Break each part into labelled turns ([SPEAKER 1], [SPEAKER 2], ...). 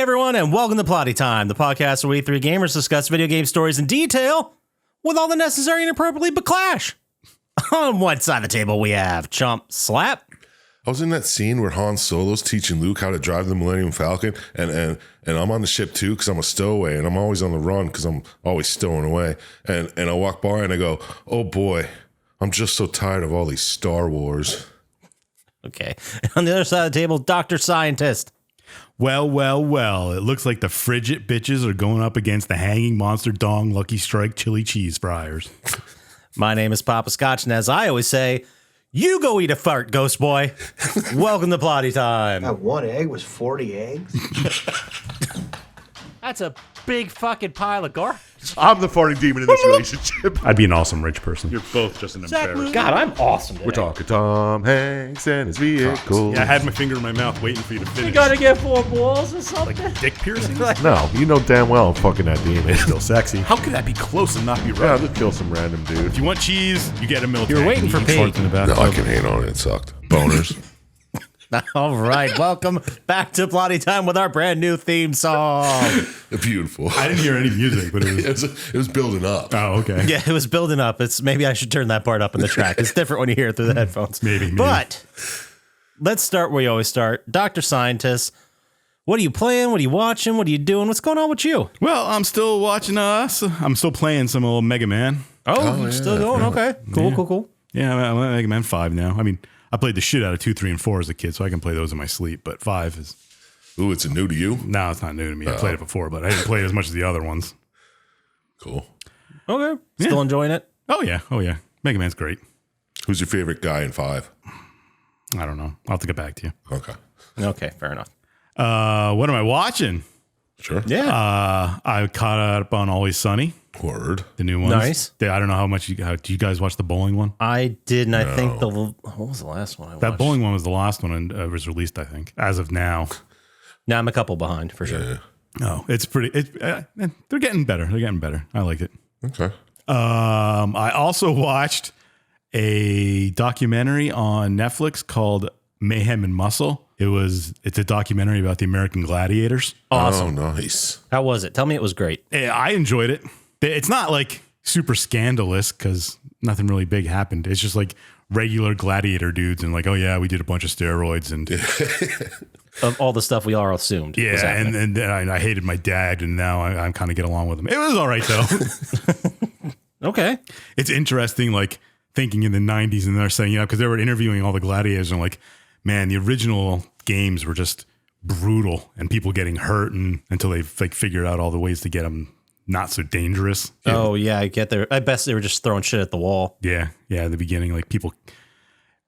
[SPEAKER 1] everyone, and welcome to Plotty Time, the podcast where we three gamers discuss video game stories in detail with all the necessary and appropriately backlash. On one side of the table, we have Chump Slap.
[SPEAKER 2] I was in that scene where Han Solo's teaching Luke how to drive the Millennium Falcon, and I'm on the ship too because I'm a stowaway, and I'm always on the run because I'm always stowing away. And I walk by and I go, oh boy, I'm just so tired of all these Star Wars.
[SPEAKER 1] Okay. On the other side of the table, Dr. Syintist.
[SPEAKER 3] Well, it looks like the frigid bitches are going up against the hanging monster dong Lucky Strike chili cheese fryers.
[SPEAKER 1] My name is Poppascotch, and as I always say, you go eat a fart, ghost boy. Welcome to Plotty Time.
[SPEAKER 4] That one egg was 40 eggs?
[SPEAKER 1] That's a big fucking pile of garbage.
[SPEAKER 5] I'm the farting demon in this relationship.
[SPEAKER 3] I'd be an awesome rich person.
[SPEAKER 5] You're both just an embarrassment.
[SPEAKER 1] God, I'm awesome today.
[SPEAKER 5] We're talking Tom Hanks and his vehicle.
[SPEAKER 3] Yeah, I had my finger in my mouth waiting for you to finish.
[SPEAKER 1] You gotta get 4 balls or something?
[SPEAKER 3] Like dick piercings?
[SPEAKER 5] No, you know damn well I'm fucking that demon. It's still sexy.
[SPEAKER 3] How could that be close and not be
[SPEAKER 5] Yeah,
[SPEAKER 3] right?
[SPEAKER 5] I'll just kill some random dude.
[SPEAKER 3] If you want cheese, you get a milk.
[SPEAKER 1] You're waiting for pee.
[SPEAKER 2] No, I can hate on it. It sucked. Boners.
[SPEAKER 1] All right, welcome back to Plotty Time with our brand new theme song.
[SPEAKER 2] Beautiful.
[SPEAKER 3] I didn't hear any music, but it was...
[SPEAKER 2] It was building up.
[SPEAKER 3] Oh, okay.
[SPEAKER 1] Yeah, it was building up. Maybe I should turn that part up in the track. It's different when you hear it through the headphones.
[SPEAKER 3] Maybe.
[SPEAKER 1] But let's start where you always start. Dr. Syintist, what are you playing? What are you watching? What are you doing? What's going on with you?
[SPEAKER 3] Well, I'm still watching us. I'm still playing some old Mega Man.
[SPEAKER 1] Oh, you're still going? Okay. Cool.
[SPEAKER 3] Yeah, I'm at Mega Man 5 now. I mean, I played the shit out of 2, 3, and 4 as a kid, so I can play those in my sleep. But 5 is...
[SPEAKER 2] Ooh, it's a new to you?
[SPEAKER 3] No, it's not new to me. I played it before, but I didn't play it as much as the other ones.
[SPEAKER 2] Cool.
[SPEAKER 1] Okay. Still enjoying it?
[SPEAKER 3] Oh, yeah. Mega Man's great.
[SPEAKER 2] Who's your favorite guy in 5?
[SPEAKER 3] I don't know. I'll have to get back to you.
[SPEAKER 2] Okay.
[SPEAKER 1] Okay, fair enough.
[SPEAKER 3] What am I watching?
[SPEAKER 2] Sure.
[SPEAKER 1] Yeah.
[SPEAKER 3] I caught up on Always Sunny,
[SPEAKER 2] Word.
[SPEAKER 3] the new ones.
[SPEAKER 1] Nice.
[SPEAKER 3] I don't know how much do you guys watch the bowling one?
[SPEAKER 1] I did, and I think what was the last one I watched?
[SPEAKER 3] That bowling one was the last one and was released, I think, as of now.
[SPEAKER 1] Now I'm a couple behind, for sure.
[SPEAKER 2] Yeah.
[SPEAKER 3] Oh, it's pretty. They're getting better. I liked it.
[SPEAKER 2] Okay.
[SPEAKER 3] I also watched a documentary on Netflix called Mayhem and Muscle. It's a documentary about the American gladiators.
[SPEAKER 1] Awesome.
[SPEAKER 2] Oh, nice.
[SPEAKER 1] How was it? Tell me it was great.
[SPEAKER 3] I enjoyed it. It's not like super scandalous because nothing really big happened. It's just like regular gladiator dudes and like, oh yeah, we did a bunch of steroids and
[SPEAKER 1] Of all the stuff we all assumed. was
[SPEAKER 3] yeah,
[SPEAKER 1] happening.
[SPEAKER 3] and I hated my dad and now I'm kind of get along with him. It was all right though.
[SPEAKER 1] Okay.
[SPEAKER 3] It's interesting, like thinking in the 90s and they're saying, because they were interviewing all the gladiators and like, man, the original games were just brutal and people getting hurt until they like figured out all the ways to get them not so dangerous.
[SPEAKER 1] Oh, yeah, I get there. I bet they were just throwing shit at the wall.
[SPEAKER 3] Yeah. At the beginning, like people,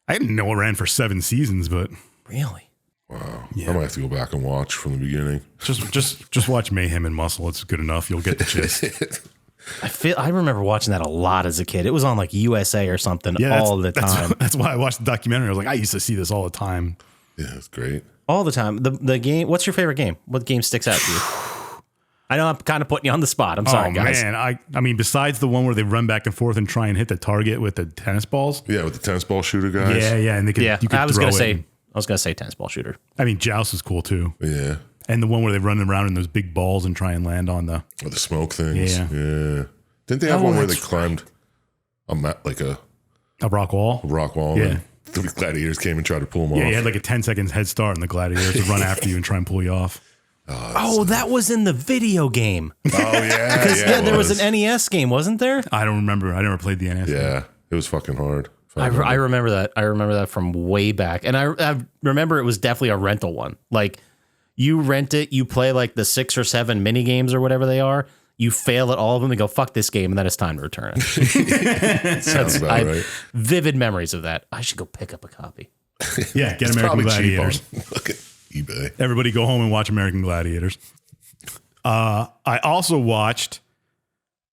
[SPEAKER 3] I didn't know it ran for 7 seasons, but
[SPEAKER 1] Really?
[SPEAKER 2] Wow.
[SPEAKER 3] Yeah.
[SPEAKER 2] I might have to go back and watch from the beginning.
[SPEAKER 3] just watch Mayhem and Muscle. It's good enough. You'll get the gist.
[SPEAKER 1] I remember watching that a lot as a kid. It was on like USA or something all the time.
[SPEAKER 3] That's why I watched the documentary. I was like, I used to see this all the time.
[SPEAKER 2] Yeah, it's great.
[SPEAKER 1] All the time. The game. What's your favorite game? What game sticks out to you? I know I'm kind of putting you on the spot. I'm sorry, guys.
[SPEAKER 3] Man, I mean, besides the one where they run back and forth and try and hit the target with the tennis balls.
[SPEAKER 2] Yeah, with the tennis ball shooter guys.
[SPEAKER 3] Yeah, and you could
[SPEAKER 1] I was
[SPEAKER 3] throw
[SPEAKER 1] gonna
[SPEAKER 3] it.
[SPEAKER 1] say tennis ball shooter.
[SPEAKER 3] I mean, Joust is cool too.
[SPEAKER 2] Yeah.
[SPEAKER 3] And the one where they run around in those big balls and try and land on the.
[SPEAKER 2] Or the smoke things.
[SPEAKER 3] Yeah.
[SPEAKER 2] Yeah. Didn't they have one where they climbed a
[SPEAKER 3] rock wall.
[SPEAKER 2] rock wall?
[SPEAKER 3] Yeah.
[SPEAKER 2] And the gladiators came and tried to pull them
[SPEAKER 3] Yeah,
[SPEAKER 2] off.
[SPEAKER 3] you had like a 10 seconds head start and the gladiators would run after you and try and pull you off.
[SPEAKER 1] Oh, that was in the video game.
[SPEAKER 2] Oh, yeah.
[SPEAKER 1] Because there was an NES game, wasn't there?
[SPEAKER 3] I don't remember. I never played the NES.
[SPEAKER 2] Yeah. It was fucking hard.
[SPEAKER 1] I remember that. I remember that from way back. And I remember it was definitely a rental one. Like, you rent it, you play like the 6 or 7 mini games or whatever they are. You fail at all of them and go, fuck this game, and then it's time to return it.
[SPEAKER 2] Sounds about right.
[SPEAKER 1] Vivid memories of that. I should go pick up a copy.
[SPEAKER 3] Yeah, get
[SPEAKER 2] It's
[SPEAKER 3] American
[SPEAKER 2] probably
[SPEAKER 3] Gladiators.
[SPEAKER 2] cheap on look at eBay.
[SPEAKER 3] Everybody go home and watch American Gladiators. I also watched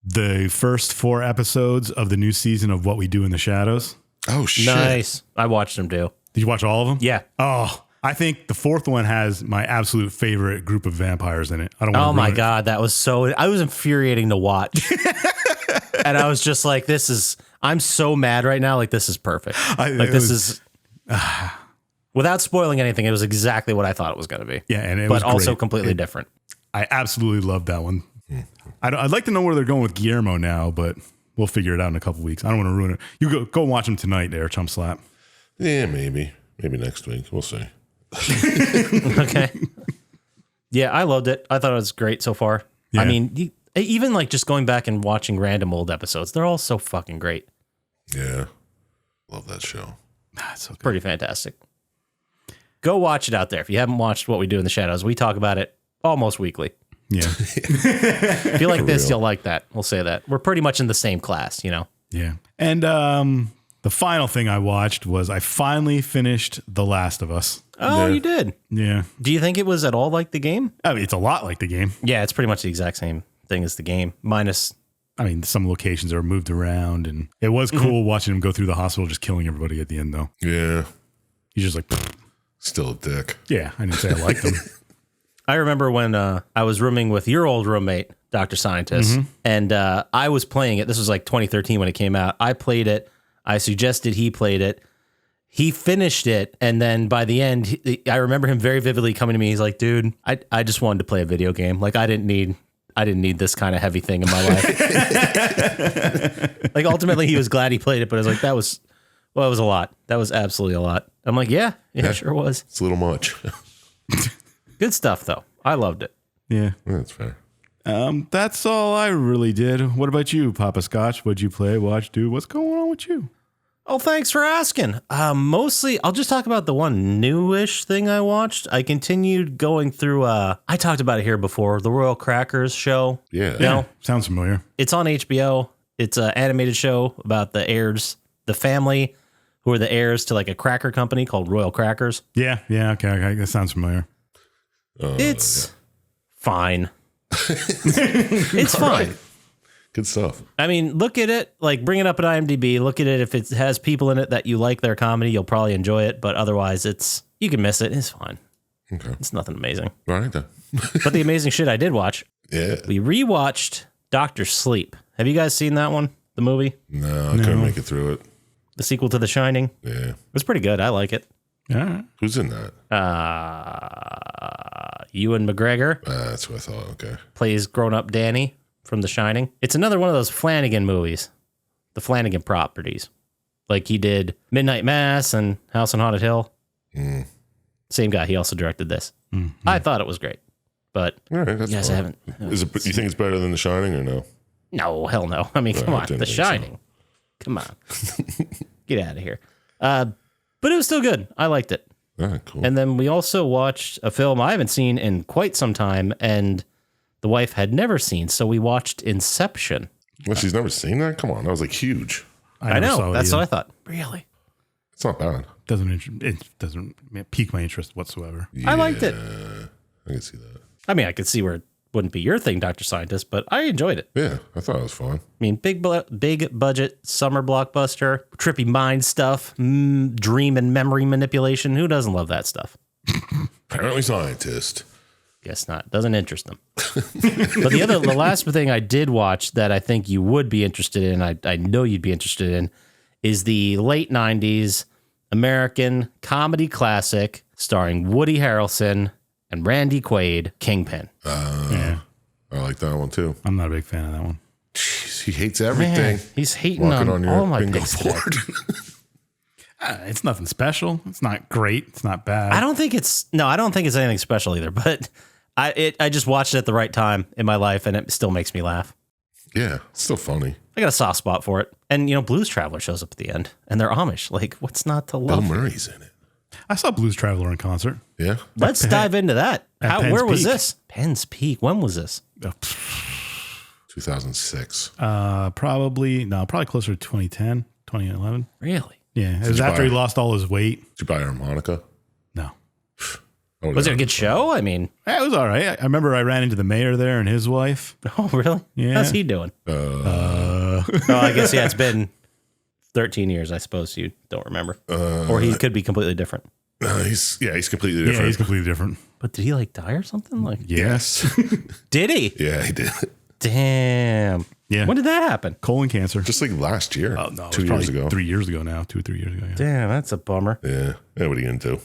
[SPEAKER 3] the first 4 episodes of the new season of What We Do in the Shadows.
[SPEAKER 2] Oh, shit.
[SPEAKER 1] Nice. I watched them too.
[SPEAKER 3] Did you watch all of them?
[SPEAKER 1] Yeah.
[SPEAKER 3] Oh, I think the 4th one has my absolute favorite group of vampires in it. I don't want to
[SPEAKER 1] Oh my
[SPEAKER 3] ruin it.
[SPEAKER 1] God. That was I was infuriating to watch. And I was just like, I'm so mad right now. Like, this is perfect. Without spoiling anything, it was exactly what I thought it was going to be.
[SPEAKER 3] Yeah, and it
[SPEAKER 1] but
[SPEAKER 3] was
[SPEAKER 1] also
[SPEAKER 3] great.
[SPEAKER 1] completely different.
[SPEAKER 3] I absolutely loved that one. I'd like to know where they're going with Guillermo now, but we'll figure it out in a couple weeks. I don't want to ruin it. You go and watch him tonight there, Chump Slap.
[SPEAKER 2] Yeah, maybe next week. We'll see.
[SPEAKER 1] Okay. Yeah, I loved it. I thought it was great so far.
[SPEAKER 3] Yeah.
[SPEAKER 1] I mean, even like just going back and watching random old episodes, they're all so fucking great.
[SPEAKER 2] Yeah, love that show.
[SPEAKER 3] That's so good.
[SPEAKER 1] Pretty fantastic. Go watch it out there. If you haven't watched What We Do in the Shadows, we talk about it almost weekly.
[SPEAKER 3] Yeah.
[SPEAKER 1] If you like this,
[SPEAKER 2] real.
[SPEAKER 1] you'll like that. We'll say that. We're pretty much in the same class, you know?
[SPEAKER 3] Yeah. And the final thing I watched was I finally finished The Last of Us.
[SPEAKER 1] Oh, you did.
[SPEAKER 3] Yeah.
[SPEAKER 1] Do you think it was at all like the game?
[SPEAKER 3] I mean, it's a lot like the game.
[SPEAKER 1] Yeah, it's pretty much the exact same thing as the game, minus...
[SPEAKER 3] I mean, some locations are moved around, and it was cool watching him go through the hospital just killing everybody at the end, though.
[SPEAKER 2] Yeah,
[SPEAKER 3] He's just like,
[SPEAKER 2] still a dick.
[SPEAKER 3] yeah, I didn't say I liked him.
[SPEAKER 1] I remember when I was rooming with your old roommate, Dr. Syintist, and I was playing it. This was like 2013 when it came out. I played it. I suggested he played it. He finished it, and then by the end, I remember him very vividly coming to me. He's like, dude, I just wanted to play a video game. Like, I didn't need this kind of heavy thing in my life. Like, ultimately, he was glad he played it, but I was like, that was a lot. That was absolutely a lot. I'm like, yeah, it sure was.
[SPEAKER 2] It's a little much.
[SPEAKER 1] Good stuff, though. I loved it.
[SPEAKER 3] Yeah.
[SPEAKER 2] That's fair.
[SPEAKER 3] That's all I really did. What about you, Poppascotch? What'd you play, watch, do? What's going on with you?
[SPEAKER 1] Oh, thanks for asking. Mostly, I'll just talk about the one newish thing I watched. I continued going through, I talked about it here before, the Royal Crackers show.
[SPEAKER 2] Yeah.
[SPEAKER 1] You know,
[SPEAKER 3] Sounds familiar.
[SPEAKER 1] it's on HBO. It's an animated show about the heirs, the family who are the heirs to like a cracker company called Royal Crackers.
[SPEAKER 3] Yeah, okay. That sounds familiar.
[SPEAKER 1] It's fine. It's fine.
[SPEAKER 2] Good stuff.
[SPEAKER 1] I mean, look at it, like bring it up at IMDb. Look at it. If it has people in it that you like their comedy, you'll probably enjoy it. But otherwise, you can miss it. It's fine.
[SPEAKER 2] Okay.
[SPEAKER 1] It's nothing amazing.
[SPEAKER 2] All right then.
[SPEAKER 1] But the amazing shit I did watch,
[SPEAKER 2] Yeah.
[SPEAKER 1] we rewatched Dr. Sleep. Have you guys seen that one? The movie?
[SPEAKER 2] No, I couldn't make it through it.
[SPEAKER 1] The sequel to The Shining?
[SPEAKER 2] Yeah.
[SPEAKER 1] It was pretty good. I like it.
[SPEAKER 3] All right.
[SPEAKER 2] Who's in that?
[SPEAKER 1] Ewan McGregor
[SPEAKER 2] That's what I thought. Okay.
[SPEAKER 1] plays grown-up Danny from The Shining. It's another one of those Flanagan movies, the Flanagan properties. Like he did Midnight Mass and House on Haunted Hill. Same guy. He also directed this. I thought it was great. But
[SPEAKER 2] All right. That's
[SPEAKER 1] yes,
[SPEAKER 2] fine.
[SPEAKER 1] I haven't.
[SPEAKER 2] Is it? You think it's better than The Shining or no?
[SPEAKER 1] No, hell no. I mean, come
[SPEAKER 2] I
[SPEAKER 1] on.
[SPEAKER 2] didn't
[SPEAKER 1] The
[SPEAKER 2] think so.
[SPEAKER 1] Shining. Come on. Get out of here. But it was still good. I liked it.
[SPEAKER 2] All right. Cool.
[SPEAKER 1] And then we also watched a film I haven't seen in quite some time, and the wife had never seen. So we watched Inception.
[SPEAKER 2] Well, she's never seen that. Come on, that was like huge.
[SPEAKER 1] I
[SPEAKER 3] never saw
[SPEAKER 1] know.
[SPEAKER 3] it
[SPEAKER 1] That's
[SPEAKER 3] either.
[SPEAKER 1] what I thought. Really?
[SPEAKER 2] It's not bad.
[SPEAKER 3] It doesn't pique my interest whatsoever.
[SPEAKER 1] I liked it.
[SPEAKER 2] I can see that.
[SPEAKER 1] I mean, I could see where it wouldn't be your thing, Dr. Scientist, but I enjoyed it.
[SPEAKER 2] Yeah, I thought it was fun.
[SPEAKER 1] I mean, big budget summer blockbuster, trippy mind stuff, dream and memory manipulation. Who doesn't love that stuff?
[SPEAKER 2] Apparently, scientist.
[SPEAKER 1] Guess not. Doesn't interest them. But the last thing I did watch that I think you would be interested in, I know you'd be interested in, is the late 90s American comedy classic starring Woody Harrelson and Randy Quaid, Kingpin.
[SPEAKER 3] Yeah.
[SPEAKER 2] I like that one too.
[SPEAKER 3] I'm not a big fan of that one.
[SPEAKER 2] Jeez, he hates everything.
[SPEAKER 1] Man, he's hating
[SPEAKER 2] Walking
[SPEAKER 1] on
[SPEAKER 2] your
[SPEAKER 1] all my
[SPEAKER 2] bingo
[SPEAKER 1] picks today.
[SPEAKER 2] board.
[SPEAKER 3] It's nothing special. It's not great. It's not bad.
[SPEAKER 1] I don't think it's anything special either, but I just watched it at the right time in my life and it still makes me laugh.
[SPEAKER 2] Yeah, it's still funny.
[SPEAKER 1] I got a soft spot for it. And, Blues Traveler shows up at the end and they're Amish. Like, what's not to
[SPEAKER 2] Bill
[SPEAKER 1] love?
[SPEAKER 2] Murray's in it.
[SPEAKER 3] I saw Blues Traveler in concert.
[SPEAKER 2] Yeah.
[SPEAKER 1] Let's dive into that.
[SPEAKER 3] At Penn's
[SPEAKER 1] Where was
[SPEAKER 3] Peak.
[SPEAKER 1] this? Penn's Peak. When was this?
[SPEAKER 2] 2006.
[SPEAKER 3] Probably closer to 2010, 2011.
[SPEAKER 1] Really?
[SPEAKER 3] Yeah. It was
[SPEAKER 2] you
[SPEAKER 3] after
[SPEAKER 2] buy
[SPEAKER 3] he lost all his weight.
[SPEAKER 2] Did you buy a harmonica?
[SPEAKER 3] No.
[SPEAKER 2] Oh,
[SPEAKER 1] Was
[SPEAKER 2] yeah.
[SPEAKER 1] it a good show? I mean,
[SPEAKER 3] It was all right. I remember I ran into the mayor there and his wife.
[SPEAKER 1] oh, really?
[SPEAKER 3] Yeah.
[SPEAKER 1] How's he doing? Oh, I guess, it's been 13 years. I suppose you don't remember. Or he could be completely different.
[SPEAKER 2] He's completely different.
[SPEAKER 3] Yeah, he's completely different.
[SPEAKER 1] But did he die or something? Like,
[SPEAKER 3] Yes.
[SPEAKER 1] did he?
[SPEAKER 2] Yeah, he did.
[SPEAKER 1] Damn.
[SPEAKER 3] Yeah.
[SPEAKER 1] When did that happen?
[SPEAKER 3] Colon cancer.
[SPEAKER 2] Just like last year.
[SPEAKER 3] Oh, no.
[SPEAKER 2] 2 years ago.
[SPEAKER 3] 3 years ago now. 2 or 3 years ago. Yeah.
[SPEAKER 1] Damn, that's a bummer.
[SPEAKER 2] Yeah. Yeah, what are you going to do?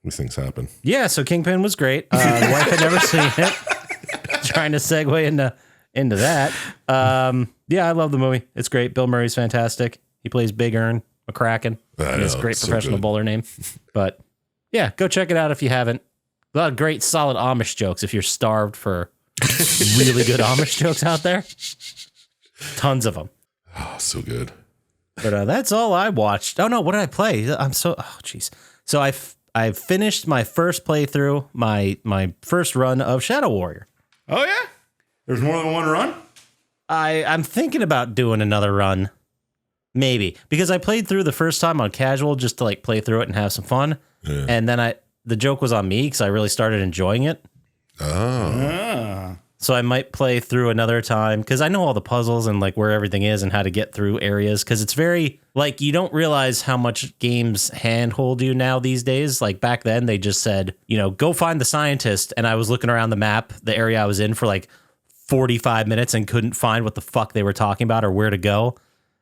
[SPEAKER 2] These things happen.
[SPEAKER 1] Yeah, so Kingpin was great. The wife had never seen it. trying to segue into that. Yeah, I love the movie. It's great. Bill Murray's fantastic. He plays Big Ern McCracken. His great professional bowler name. But yeah, go check it out if you haven't. A lot of great, solid Amish jokes if you're starved for really good Amish jokes out there. Tons of them.
[SPEAKER 2] Oh, so good.
[SPEAKER 1] But that's all I watched. Oh no, what did I play? Jeez. So I finished my first playthrough, my first run of Shadow Warrior.
[SPEAKER 3] Oh yeah, there's more than one run.
[SPEAKER 1] I'm thinking about doing another run, maybe, because I played through the first time on casual just to like play through it and have some fun, and then the joke was on me because I really started enjoying it. So I might play through another time because I know all the puzzles and like where everything is and how to get through areas. Because it's very like you don't realize how much games handhold you now these days. Like back then, they just said, go find the Syintist. And I was looking around the map, the area I was in for like 45 minutes and couldn't find what the fuck they were talking about or where to go.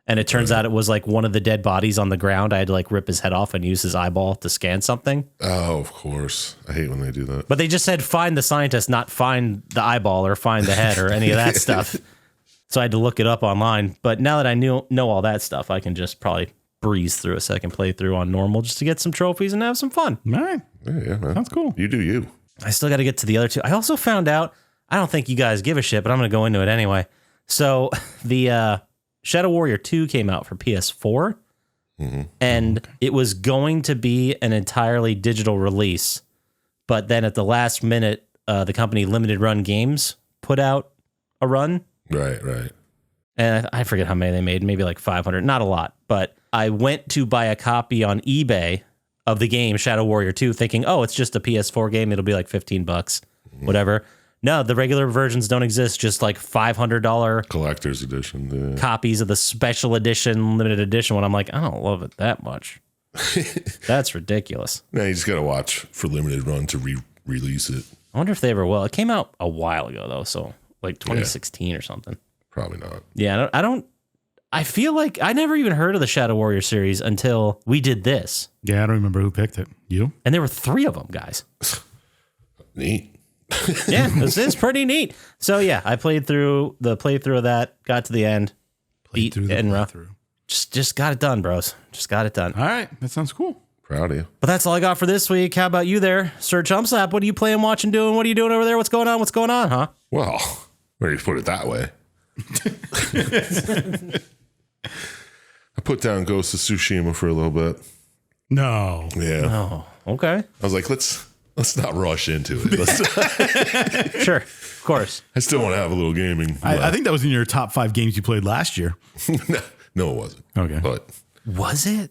[SPEAKER 1] And it turns out it was like one of the dead bodies on the ground. I had to like rip his head off and use his eyeball to scan something.
[SPEAKER 2] Oh, of course. I hate when they do that.
[SPEAKER 1] But they just said find the Syintist, not find the eyeball or find the head or any of that stuff. So I had to look it up online. But now that I know all that stuff, I can just probably breeze through a second playthrough on normal just to get some trophies and have some fun.
[SPEAKER 3] All right.
[SPEAKER 2] Yeah, man.
[SPEAKER 3] Sounds cool.
[SPEAKER 2] You do you.
[SPEAKER 1] I still got to get to the other two. I also found out, I don't think you guys give a shit, but I'm going to go into it anyway. So the Shadow Warrior 2 came out for PS4, and it was going to be an entirely digital release. But then at the last minute, the company Limited Run Games put out a run.
[SPEAKER 2] Right.
[SPEAKER 1] And I forget how many they made, maybe like 500, not a lot. But I went to buy a copy on eBay of the game Shadow Warrior 2 thinking, oh, it's just a PS4 game. It'll be like $15, whatever. No, the regular versions don't exist. Just like $500
[SPEAKER 2] Collector's edition. Yeah.
[SPEAKER 1] copies of the special edition, limited edition one. I'm like, I don't love it that much. That's ridiculous.
[SPEAKER 2] Now you just got to watch for Limited Run to release it.
[SPEAKER 1] I wonder if they ever will. It came out a while ago though, so like 2016 or something.
[SPEAKER 2] Probably not.
[SPEAKER 1] Yeah, I feel like I never even heard of the Shadow Warrior series until we did this.
[SPEAKER 3] Yeah, I don't remember who picked it. You?
[SPEAKER 1] And there were 3 of them, guys.
[SPEAKER 2] Neat.
[SPEAKER 1] Yeah, this is pretty neat. So yeah, I played through the playthrough of that, got to the end, beat Enra. Just got it done, bros. Just got it done.
[SPEAKER 3] All right, that sounds cool.
[SPEAKER 2] Proud of you.
[SPEAKER 1] But that's all I got for this week. How about you there, Sir Chump Slap? What are you playing, watching, doing? What are you doing over there? What's going on? What's going on, huh?
[SPEAKER 2] Well, where you put it that way. I put down Ghost of Tsushima for a little bit.
[SPEAKER 3] No.
[SPEAKER 2] Yeah.
[SPEAKER 1] Oh, okay.
[SPEAKER 2] I was like, let's not rush into it.
[SPEAKER 1] Sure, of course.
[SPEAKER 2] I still want to have a little gaming.
[SPEAKER 3] I think that was in your top 5 games you played last year.
[SPEAKER 2] No, it wasn't.
[SPEAKER 3] Okay.
[SPEAKER 2] But
[SPEAKER 1] Was it?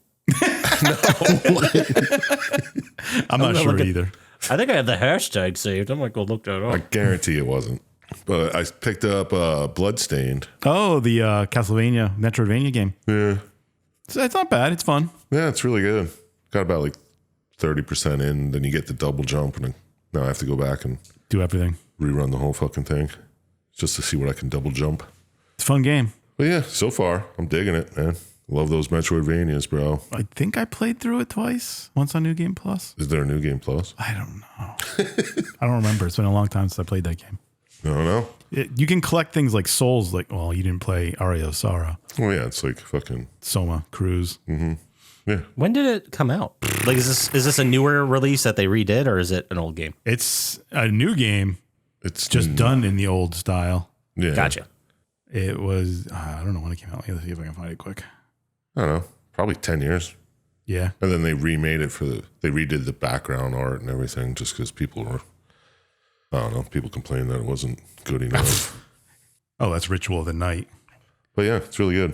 [SPEAKER 3] I'm not sure
[SPEAKER 1] looking.
[SPEAKER 3] either.
[SPEAKER 1] I think I have the hashtag saved. I'm going to go look that
[SPEAKER 2] I
[SPEAKER 1] up.
[SPEAKER 2] guarantee it wasn't. But I picked up Bloodstained.
[SPEAKER 3] Oh, the Castlevania Metroidvania game.
[SPEAKER 2] Yeah.
[SPEAKER 3] It's not bad. It's fun.
[SPEAKER 2] Yeah, it's really good. Got about like 30% in, then you get the double jump, and then now I have to go back and
[SPEAKER 3] Do everything.
[SPEAKER 2] rerun the whole fucking thing just to see what I can double jump.
[SPEAKER 3] It's a fun game.
[SPEAKER 2] But yeah, so far, I'm digging it, man. Love those Metroidvanias, bro.
[SPEAKER 3] I think I played through it twice. Once on New Game Plus.
[SPEAKER 2] Is there a new game plus?
[SPEAKER 3] I don't know. I don't remember. It's been a long time since I played that game.
[SPEAKER 2] No.
[SPEAKER 3] You can collect things like souls. Like, well, you didn't play Aria of Sorrow.
[SPEAKER 2] Oh yeah, it's like fucking
[SPEAKER 3] Soma, Cruise.
[SPEAKER 2] yeah.
[SPEAKER 1] When did it come out? Like, is this a newer release that they redid, or is it an old game?
[SPEAKER 3] It's a new game,
[SPEAKER 2] It's
[SPEAKER 3] just done in the old style.
[SPEAKER 2] Yeah.
[SPEAKER 1] Gotcha.
[SPEAKER 3] It was, I don't know when it came out. Let's see if I can find it quick.
[SPEAKER 2] I don't know, probably 10 years.
[SPEAKER 3] Yeah.
[SPEAKER 2] And then they remade it they redid the background art and everything just because people were, I don't know, people complained that it wasn't good enough.
[SPEAKER 3] Oh, that's Ritual of the Night.
[SPEAKER 2] But yeah, it's really good.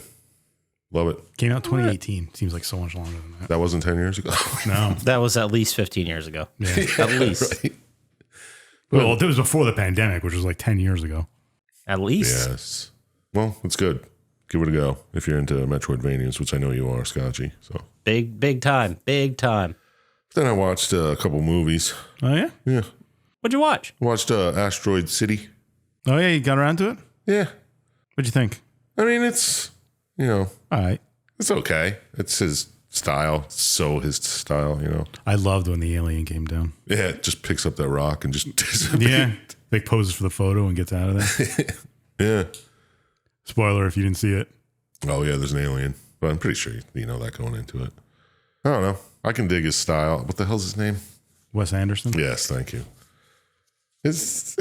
[SPEAKER 2] Love it.
[SPEAKER 3] Came out 2018. Seems like so much longer than that.
[SPEAKER 2] That wasn't 10 years ago.
[SPEAKER 3] No.
[SPEAKER 1] That was at least 15 years ago.
[SPEAKER 3] Yeah.
[SPEAKER 1] At least.
[SPEAKER 2] Right.
[SPEAKER 3] Well, it was before the pandemic, which was like 10 years ago.
[SPEAKER 1] At least.
[SPEAKER 2] Yes. Well, it's good. Give it a go if you're into Metroidvanias, which I know you are, Scotchy. So
[SPEAKER 1] Big time. Big time.
[SPEAKER 2] then I watched a couple movies.
[SPEAKER 3] Oh, yeah?
[SPEAKER 2] Yeah.
[SPEAKER 1] What'd you watch?
[SPEAKER 2] Watched Asteroid City.
[SPEAKER 3] Oh, yeah? You got around to it?
[SPEAKER 2] Yeah.
[SPEAKER 3] What'd you think?
[SPEAKER 2] I mean, it's,
[SPEAKER 3] All right.
[SPEAKER 2] it's okay. It's his style. So his style, you know.
[SPEAKER 3] I loved when the alien came down.
[SPEAKER 2] Yeah, it just picks up that rock and just disappears.
[SPEAKER 3] Yeah. Like poses for the photo and gets out of there.
[SPEAKER 2] Yeah.
[SPEAKER 3] Spoiler if you didn't see it.
[SPEAKER 2] Oh yeah, there's an alien, but I'm pretty sure you know that going into it. I don't know. I can dig his style. What the hell's his name?
[SPEAKER 3] Wes Anderson.
[SPEAKER 2] Yes, thank you. It's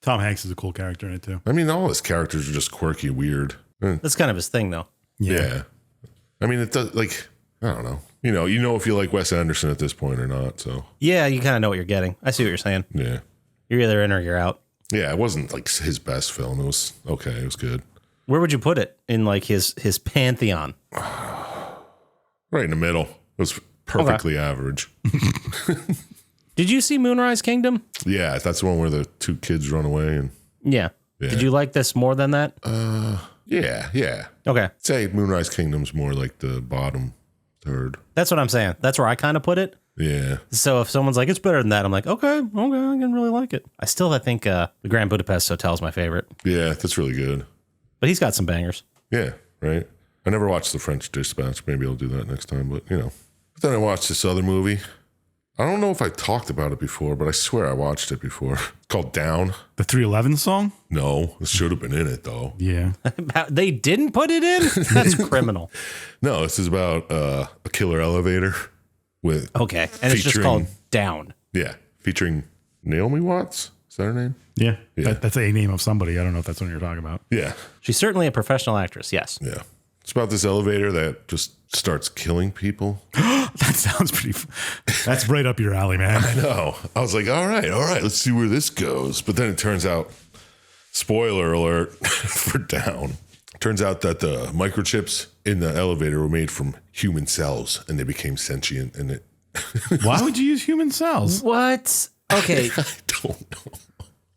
[SPEAKER 3] Tom Hanks is a cool character in it too.
[SPEAKER 2] I mean, all his characters are just quirky, weird.
[SPEAKER 1] That's kind of his thing, though.
[SPEAKER 2] Yeah. I mean, it does, like, I don't know. You know if you like Wes Anderson at this point or not. So
[SPEAKER 1] Yeah, you kind of know what you're getting. I see what you're saying.
[SPEAKER 2] yeah,
[SPEAKER 1] You're either in or you're out.
[SPEAKER 2] yeah. It wasn't like his best film. It was okay. It was good.
[SPEAKER 1] Where would you put it in like his pantheon?
[SPEAKER 2] Right in the middle. It was perfectly average.
[SPEAKER 1] Did you see Moonrise Kingdom?
[SPEAKER 2] Yeah, that's the one where the two kids run away and
[SPEAKER 1] Yeah. Did you like this more than that?
[SPEAKER 2] yeah.
[SPEAKER 1] Okay.
[SPEAKER 2] I'd say Moonrise Kingdom's more like the bottom third.
[SPEAKER 1] That's what I'm saying. That's where I kind of put it.
[SPEAKER 2] Yeah.
[SPEAKER 1] So if someone's like, it's better than that, I'm like, okay, I can really like it. I think the Grand Budapest Hotel is my favorite,
[SPEAKER 2] Yeah, that's really good.
[SPEAKER 1] but he's got some bangers.
[SPEAKER 2] Yeah, right. I never watched The French Dispatch. Maybe I'll do that next time, but you know. But then I watched this other movie. I don't know if I talked about it before, but I swear I watched it before. It's called Down.
[SPEAKER 3] The 311 song?
[SPEAKER 2] No, it should have been in it though.
[SPEAKER 3] Yeah.
[SPEAKER 1] They didn't put it in? That's criminal.
[SPEAKER 2] No, this is about a killer elevator with
[SPEAKER 1] Okay. And it's just
[SPEAKER 2] Featuring-
[SPEAKER 1] called Down.
[SPEAKER 2] featuring Naomi Watts. Is that her name?
[SPEAKER 3] Yeah.
[SPEAKER 2] Yeah.
[SPEAKER 3] That's a name of somebody. I don't know if that's what you're talking about.
[SPEAKER 2] Yeah,
[SPEAKER 1] She's certainly a professional actress, yes.
[SPEAKER 2] yeah. It's about this elevator that just starts killing people.
[SPEAKER 3] That sounds that's right up your alley, man.
[SPEAKER 2] No, I was like, all right, let's see where this goes. But then it turns out, spoiler alert for Down. Turns out that the microchips in the elevator were made from human cells, and they became sentient. And it,
[SPEAKER 3] Why would you use human cells?
[SPEAKER 1] What? Okay.
[SPEAKER 2] I don't know.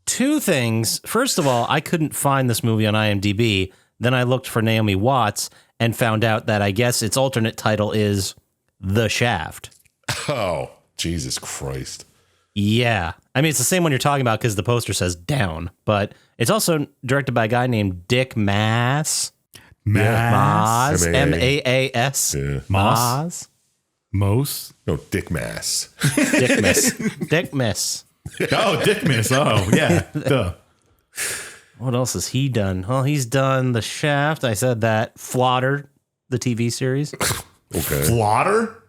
[SPEAKER 1] Two things. First of all, I couldn't find this movie on IMDb. Then I looked for Naomi Watts and found out that I guess its alternate title is The Shaft.
[SPEAKER 2] Oh, Jesus Christ!
[SPEAKER 1] Yeah. I mean, it's the same one you're talking about because the poster says Down, but it's also directed by a guy named Dick Maas.
[SPEAKER 3] Mass.
[SPEAKER 1] Maas.
[SPEAKER 2] M-A-A.
[SPEAKER 1] M-A-A-S.
[SPEAKER 2] Yeah.
[SPEAKER 3] Moss? Mose?
[SPEAKER 2] No, Dick Mass.
[SPEAKER 1] Dick Miss. Dick Miss.
[SPEAKER 3] Oh, Dick Miss. Oh, yeah. Duh.
[SPEAKER 1] What else has he done? Well, he's done The Shaft. I said that. Flotter, the TV series.
[SPEAKER 2] Okay.
[SPEAKER 3] Flotter?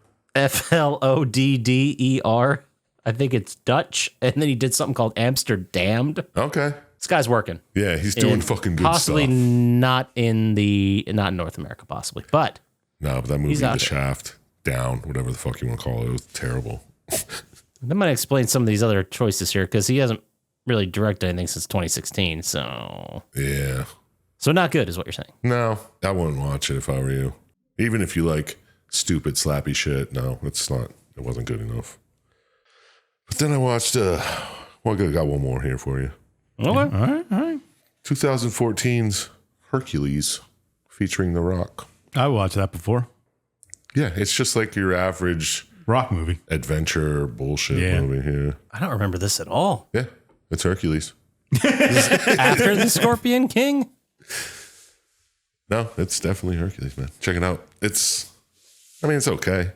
[SPEAKER 1] F-L-O-D-D-E-R. I think it's Dutch. And then he did something called Amsterdammed.
[SPEAKER 2] Okay.
[SPEAKER 1] This guy's working.
[SPEAKER 2] Yeah, he's doing
[SPEAKER 1] And
[SPEAKER 2] fucking good
[SPEAKER 1] possibly
[SPEAKER 2] stuff.
[SPEAKER 1] not in North America, possibly. But
[SPEAKER 2] No, but that movie,
[SPEAKER 1] He's
[SPEAKER 2] The
[SPEAKER 1] out there.
[SPEAKER 2] Shaft, Down, whatever the fuck you want to call it, it was terrible.
[SPEAKER 1] that might explain some of these other choices here because he hasn't really directed anything since 2016. So
[SPEAKER 2] Yeah.
[SPEAKER 1] not good is what you're saying.
[SPEAKER 2] No, I wouldn't watch it if I were you. Even if you like stupid, slappy shit. No, it's not. It wasn't good enough. But then I watched, I got one more here for you.
[SPEAKER 1] Okay.
[SPEAKER 3] All right.
[SPEAKER 2] 2014's Hercules featuring The Rock.
[SPEAKER 3] I watched that before.
[SPEAKER 2] Yeah, it's just like your average
[SPEAKER 3] Rock movie.
[SPEAKER 2] adventure bullshit
[SPEAKER 3] Yeah.
[SPEAKER 2] movie here.
[SPEAKER 1] I don't remember this at all.
[SPEAKER 2] Yeah, it's Hercules.
[SPEAKER 1] After the Scorpion King?
[SPEAKER 2] No, it's definitely Hercules, man. Check it out. It's okay.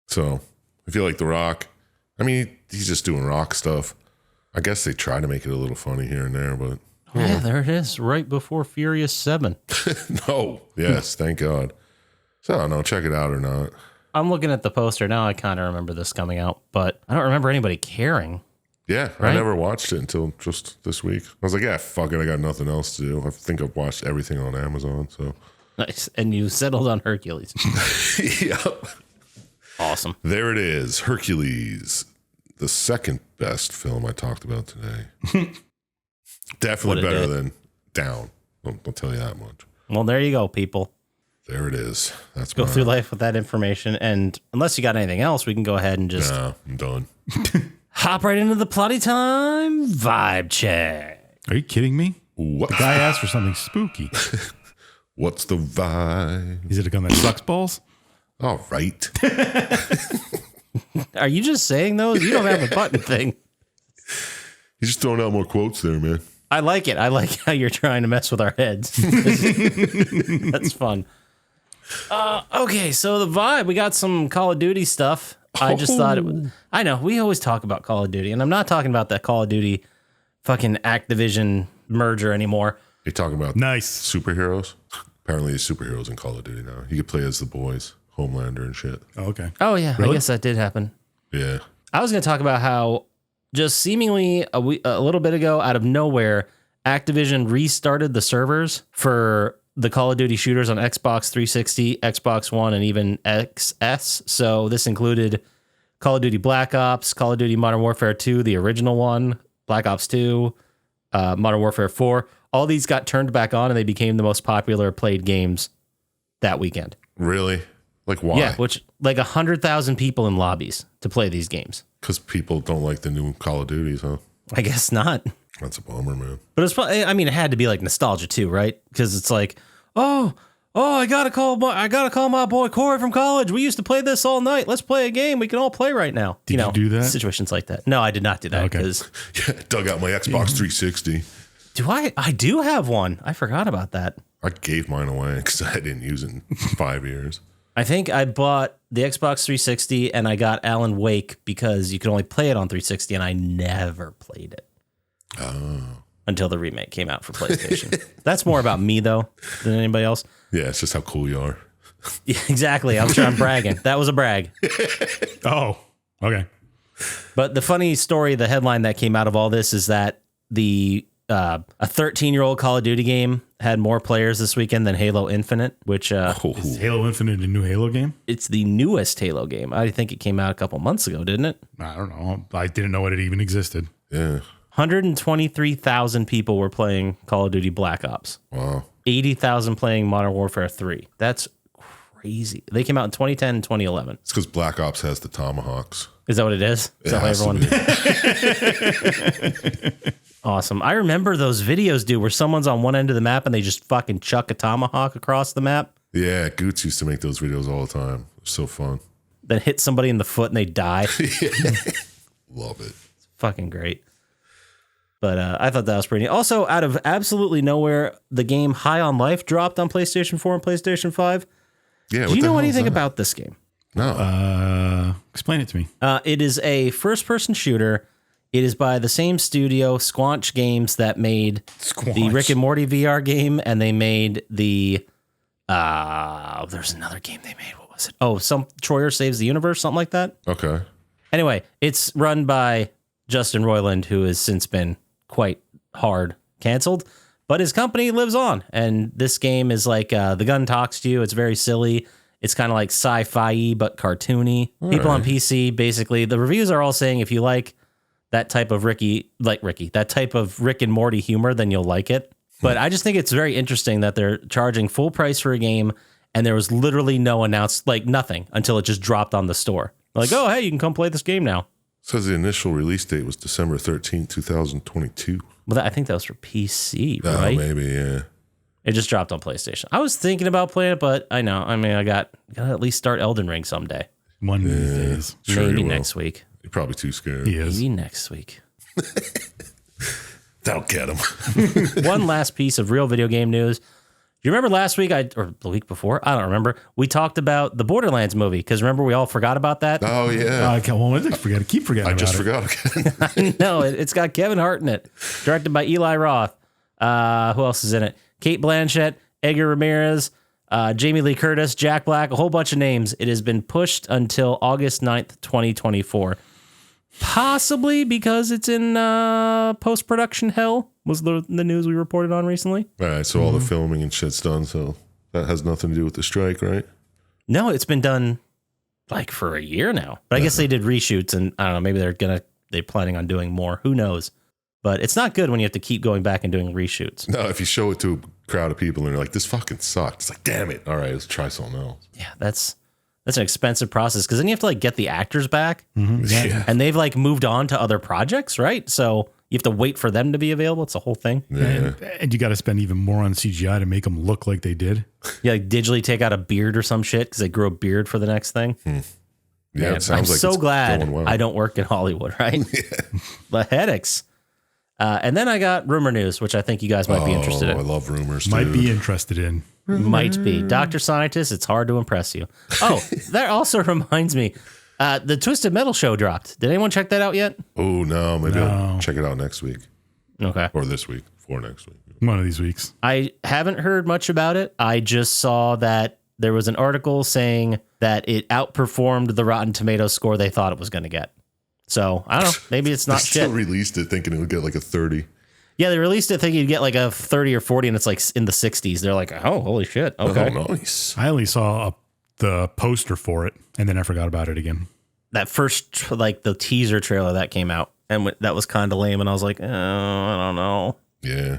[SPEAKER 2] So, if you like The Rock, he's just doing rock stuff. I guess they try to make it a little funny here and there, but
[SPEAKER 1] Yeah, there it is, right before Furious 7.
[SPEAKER 2] no. Yes, thank God. So, I don't know, check it out or not.
[SPEAKER 1] I'm looking at the poster now. I kind of remember this coming out, but I don't remember anybody caring.
[SPEAKER 2] Yeah,
[SPEAKER 1] Right?
[SPEAKER 2] I never watched it until just this week. I was like, yeah, fuck it, I got nothing else to do. I think I've watched everything on Amazon, so.
[SPEAKER 1] Nice. And you settled on Hercules.
[SPEAKER 2] Yep.
[SPEAKER 1] Awesome.
[SPEAKER 2] There it is, Hercules, the second best film I talked about today. Definitely
[SPEAKER 1] What it
[SPEAKER 2] better
[SPEAKER 1] did.
[SPEAKER 2] than Down. I'll tell you that much.
[SPEAKER 1] Well, there you go, people.
[SPEAKER 2] There it is. That's
[SPEAKER 1] Go
[SPEAKER 2] mine.
[SPEAKER 1] through life with that information. And unless you got anything else, we can go ahead and just
[SPEAKER 2] No, I'm done.
[SPEAKER 1] hop right into the Plotty Time vibe check.
[SPEAKER 3] Are you kidding me?
[SPEAKER 2] What?
[SPEAKER 3] Guy asked for something spooky.
[SPEAKER 2] What's the vibe?
[SPEAKER 3] Is it a gun that sucks balls?
[SPEAKER 2] All right.
[SPEAKER 1] Are you just saying those? You don't have a button thing.
[SPEAKER 2] You're just throwing out more quotes there, man.
[SPEAKER 1] I like it. I like how you're trying to mess with our heads. That's fun. Okay, so the vibe, we got some Call of Duty stuff. I just thought it was, I know, we always talk about Call of Duty, and I'm not talking about that Call of Duty fucking Activision merger anymore.
[SPEAKER 2] You're talking about
[SPEAKER 3] Nice.
[SPEAKER 2] superheroes? Apparently there's superheroes in Call of Duty now. You could play as the boys, Homelander and shit.
[SPEAKER 3] Oh, okay.
[SPEAKER 1] Oh, yeah, I
[SPEAKER 3] Really?
[SPEAKER 1] guess that did happen.
[SPEAKER 2] Yeah.
[SPEAKER 1] I was going to talk about how just seemingly a little bit ago, out of nowhere, Activision restarted the servers for the Call of Duty shooters on Xbox 360, Xbox One, and even XS. So this included Call of Duty Black Ops, Call of Duty Modern Warfare 2, the original one, Black Ops 2, Modern Warfare 4. All these got turned back on, and they became the most popular played games that weekend.
[SPEAKER 2] Really? Like why?
[SPEAKER 1] Yeah, which like 100,000 people in lobbies to play these games.
[SPEAKER 2] Because people don't like the new Call of Duties, huh?
[SPEAKER 1] I guess not.
[SPEAKER 2] That's a bummer, man.
[SPEAKER 1] But it's probably, I mean, it had to be like nostalgia too, right? Because it's like, oh, I gotta call my boy Corey from college. We used to play this all night. Let's play a game we can all play right now.
[SPEAKER 3] Did you do that?
[SPEAKER 1] Situations like that. No, I did not do that.
[SPEAKER 3] Okay.
[SPEAKER 1] Because
[SPEAKER 2] Yeah, dug out my Xbox 360.
[SPEAKER 1] I do have one. I forgot about that.
[SPEAKER 2] I gave mine away because I didn't use it in 5 years.
[SPEAKER 1] I think I bought the Xbox 360 and I got Alan Wake because you could only play it on 360, and I never played it.
[SPEAKER 2] Oh.
[SPEAKER 1] Until the remake came out for PlayStation. That's more about me though than anybody else.
[SPEAKER 2] Yeah, it's just how cool you are.
[SPEAKER 1] Yeah, exactly. I'm sure I'm bragging. That was a brag.
[SPEAKER 3] Oh, okay.
[SPEAKER 1] But the funny story, the headline that came out of all this is that a 13-year-old Call of Duty game had more players this weekend than Halo Infinite, which
[SPEAKER 3] Is Halo Infinite a new Halo game?
[SPEAKER 1] it's the newest Halo game. I think it came out a couple months ago, didn't it?
[SPEAKER 3] I don't know. I didn't know it even existed.
[SPEAKER 2] Yeah.
[SPEAKER 1] 123,000 people were playing Call of Duty Black Ops.
[SPEAKER 2] Wow.
[SPEAKER 1] 80,000 playing Modern Warfare 3. That's crazy. They came out in 2010 and 2011.
[SPEAKER 2] It's because Black Ops has the tomahawks.
[SPEAKER 1] Is that what it is? Is that
[SPEAKER 2] has
[SPEAKER 1] why
[SPEAKER 2] to
[SPEAKER 1] everyone? Awesome. I remember those videos, dude, where someone's on one end of the map and they just fucking chuck a tomahawk across the map,
[SPEAKER 2] Yeah, Goots used to make those videos all the time. It was so fun.
[SPEAKER 1] then hit somebody in the foot and they die.
[SPEAKER 2] Love it.
[SPEAKER 1] Fucking great. But I thought that was pretty neat. Also, out of absolutely nowhere, the game High on Life dropped on PlayStation 4 and PlayStation 5.
[SPEAKER 2] Yeah.
[SPEAKER 1] Do you know anything about this game?
[SPEAKER 2] No.
[SPEAKER 3] Explain it to me.
[SPEAKER 1] It is a first-person shooter. It is by the same studio, Squanch Games, that made the Rick and Morty VR game, and they made the there's another game they made. What was it? Oh, some Troyer Saves the Universe, something like that.
[SPEAKER 2] Okay.
[SPEAKER 1] Anyway, it's run by Justin Roiland, who has since been quite hard canceled, but his company lives on. And this game is like the gun talks to you. It's very silly. It's kind of like sci-fi but cartoony. People on PC, basically, the reviews are all saying if you like that type of that type of Rick and Morty humor, then you'll like it. But I just think it's very interesting that they're charging full price for a game, and there was literally no nothing until it just dropped on the store. Like, oh, hey, you can come play this game now.
[SPEAKER 2] Says the initial release date was December 13th, 2022.
[SPEAKER 1] Well, I think that was for PC,
[SPEAKER 2] Oh,
[SPEAKER 1] right?
[SPEAKER 2] maybe, yeah.
[SPEAKER 1] It just dropped on PlayStation. I was thinking about playing it, but I know. I mean, I gotta at least start Elden Ring someday.
[SPEAKER 3] One of these days.
[SPEAKER 2] Sure
[SPEAKER 1] Maybe
[SPEAKER 2] you will.
[SPEAKER 1] next week.
[SPEAKER 2] You're probably too scared.
[SPEAKER 3] He is.
[SPEAKER 1] Maybe next week.
[SPEAKER 2] That'll get him.
[SPEAKER 1] One last piece of real video game news. Do you remember last week, or the week before? I don't remember. We talked about the Borderlands movie, because remember we all forgot about that?
[SPEAKER 2] Oh, yeah.
[SPEAKER 3] Okay, well, I keep forgetting
[SPEAKER 2] I
[SPEAKER 3] about
[SPEAKER 2] just
[SPEAKER 3] it.
[SPEAKER 2] forgot again.
[SPEAKER 1] No, it's got Kevin Hart in it. Directed by Eli Roth. Who else is in it? Kate Blanchett, Edgar Ramirez, Jamie Lee Curtis, Jack Black, a whole bunch of names. It has been pushed until August 9th, 2024. Possibly because it's in post-production hell, was the news we reported on recently.
[SPEAKER 2] All right, so all the filming and shit's done, so that has nothing to do with the strike, right?
[SPEAKER 1] No, it's been done like for a year now. But I guess they did reshoots, and I don't know, maybe they're planning on doing more. Who knows? But it's not good when you have to keep going back and doing reshoots.
[SPEAKER 2] No, if you show it to a crowd of people and they're like, this fucking sucked. It's like, damn it. All right, let's try something else.
[SPEAKER 1] Yeah, that's an expensive process, because then you have to like get the actors back,
[SPEAKER 2] Yeah.
[SPEAKER 1] and they've like moved on to other projects, right? So you have to wait for them to be available. It's a whole thing.
[SPEAKER 2] Yeah.
[SPEAKER 3] And you got to spend even more on CGI to make them look like they did.
[SPEAKER 1] You like digitally take out a beard or some shit because they grew a beard for the next thing.
[SPEAKER 2] Yeah,
[SPEAKER 1] Man,
[SPEAKER 2] it sounds
[SPEAKER 1] I'm
[SPEAKER 2] like
[SPEAKER 1] so
[SPEAKER 2] it's
[SPEAKER 1] glad
[SPEAKER 2] going well.
[SPEAKER 1] I don't work in Hollywood, right? The headaches. And then I got rumor news, which I think you guys might be interested
[SPEAKER 2] I
[SPEAKER 1] in.
[SPEAKER 2] love rumors.
[SPEAKER 3] Might
[SPEAKER 2] too.
[SPEAKER 3] be interested in.
[SPEAKER 1] Might be. Dr. Syintist, it's hard to impress you. Oh, that also reminds me. The Twisted Metal show dropped. Did anyone check that out yet?
[SPEAKER 2] Oh, no. Maybe I'll check it out next week.
[SPEAKER 1] Okay.
[SPEAKER 2] Or this week. For next week.
[SPEAKER 3] One of these weeks.
[SPEAKER 1] I haven't heard much about it. I just saw that there was an article saying that it outperformed the Rotten Tomatoes score they thought it was going to get. So, I don't know. Maybe it's not
[SPEAKER 2] They still
[SPEAKER 1] shit.
[SPEAKER 2] released it thinking it would get like a 30.
[SPEAKER 1] Yeah, they released it thinking you'd get like a 30 or 40, and it's like in the 60s. They're like, oh, holy shit. Okay.
[SPEAKER 2] Oh, nice.
[SPEAKER 3] I only saw the poster for it, and then I forgot about it again.
[SPEAKER 1] That first, like the teaser trailer that came out, and that was kind of lame, and I was like, oh, I don't know.
[SPEAKER 2] Yeah.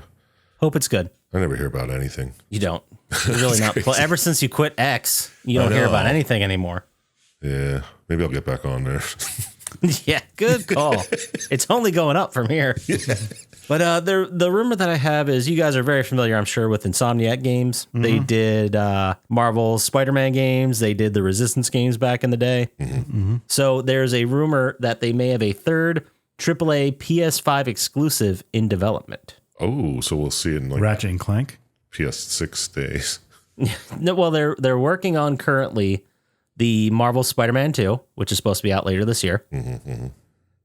[SPEAKER 1] Hope it's good.
[SPEAKER 2] I never hear about anything.
[SPEAKER 1] You don't. You're really not. Well, ever since you quit X, you don't
[SPEAKER 2] I
[SPEAKER 1] hear
[SPEAKER 2] know.
[SPEAKER 1] about anything anymore.
[SPEAKER 2] Yeah. Maybe I'll get back on there.
[SPEAKER 1] Yeah, good call. It's only going up from here. But the rumor that I have is you guys are very familiar, I'm sure, with Insomniac games. Mm-hmm. They did Marvel's Spider-Man games. They did the Resistance games back in the day. Mm-hmm. So there's a rumor that they may have a third AAA PS5 exclusive in development.
[SPEAKER 2] Oh, so we'll see it in like
[SPEAKER 3] Ratchet and Clank.
[SPEAKER 2] PS6 days.
[SPEAKER 1] No, well, they're working on currently the Marvel Spider-Man 2, which is supposed to be out later this year.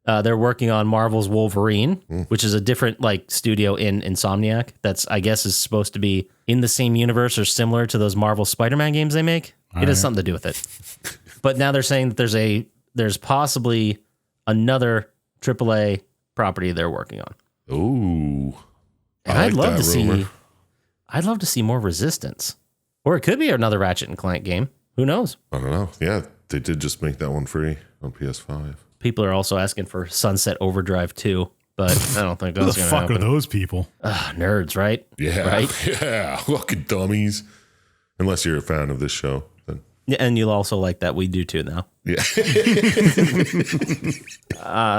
[SPEAKER 1] They're working on Marvel's Wolverine, which is a different like studio in Insomniac. That's, I guess, is supposed to be in the same universe or similar to those Marvel Spider-Man games they make. It has something to do with it. But now they're saying that there's possibly another AAA property they're working on.
[SPEAKER 2] Oh,
[SPEAKER 1] And I'd love to see more Resistance, or it could be another Ratchet and Clank game. Who knows?
[SPEAKER 2] I don't know. Yeah, they did just make that one free on PS5.
[SPEAKER 1] People are also asking for Sunset Overdrive 2, but I don't think
[SPEAKER 3] Who
[SPEAKER 1] that's
[SPEAKER 3] the
[SPEAKER 1] going to
[SPEAKER 3] fuck
[SPEAKER 1] happen.
[SPEAKER 3] are those people?
[SPEAKER 1] Nerds, right?
[SPEAKER 2] Yeah,
[SPEAKER 1] Right?
[SPEAKER 2] Yeah, fucking dummies. Unless you're a fan of this show, then
[SPEAKER 1] Yeah, and you'll also like that we do too now.
[SPEAKER 2] yeah.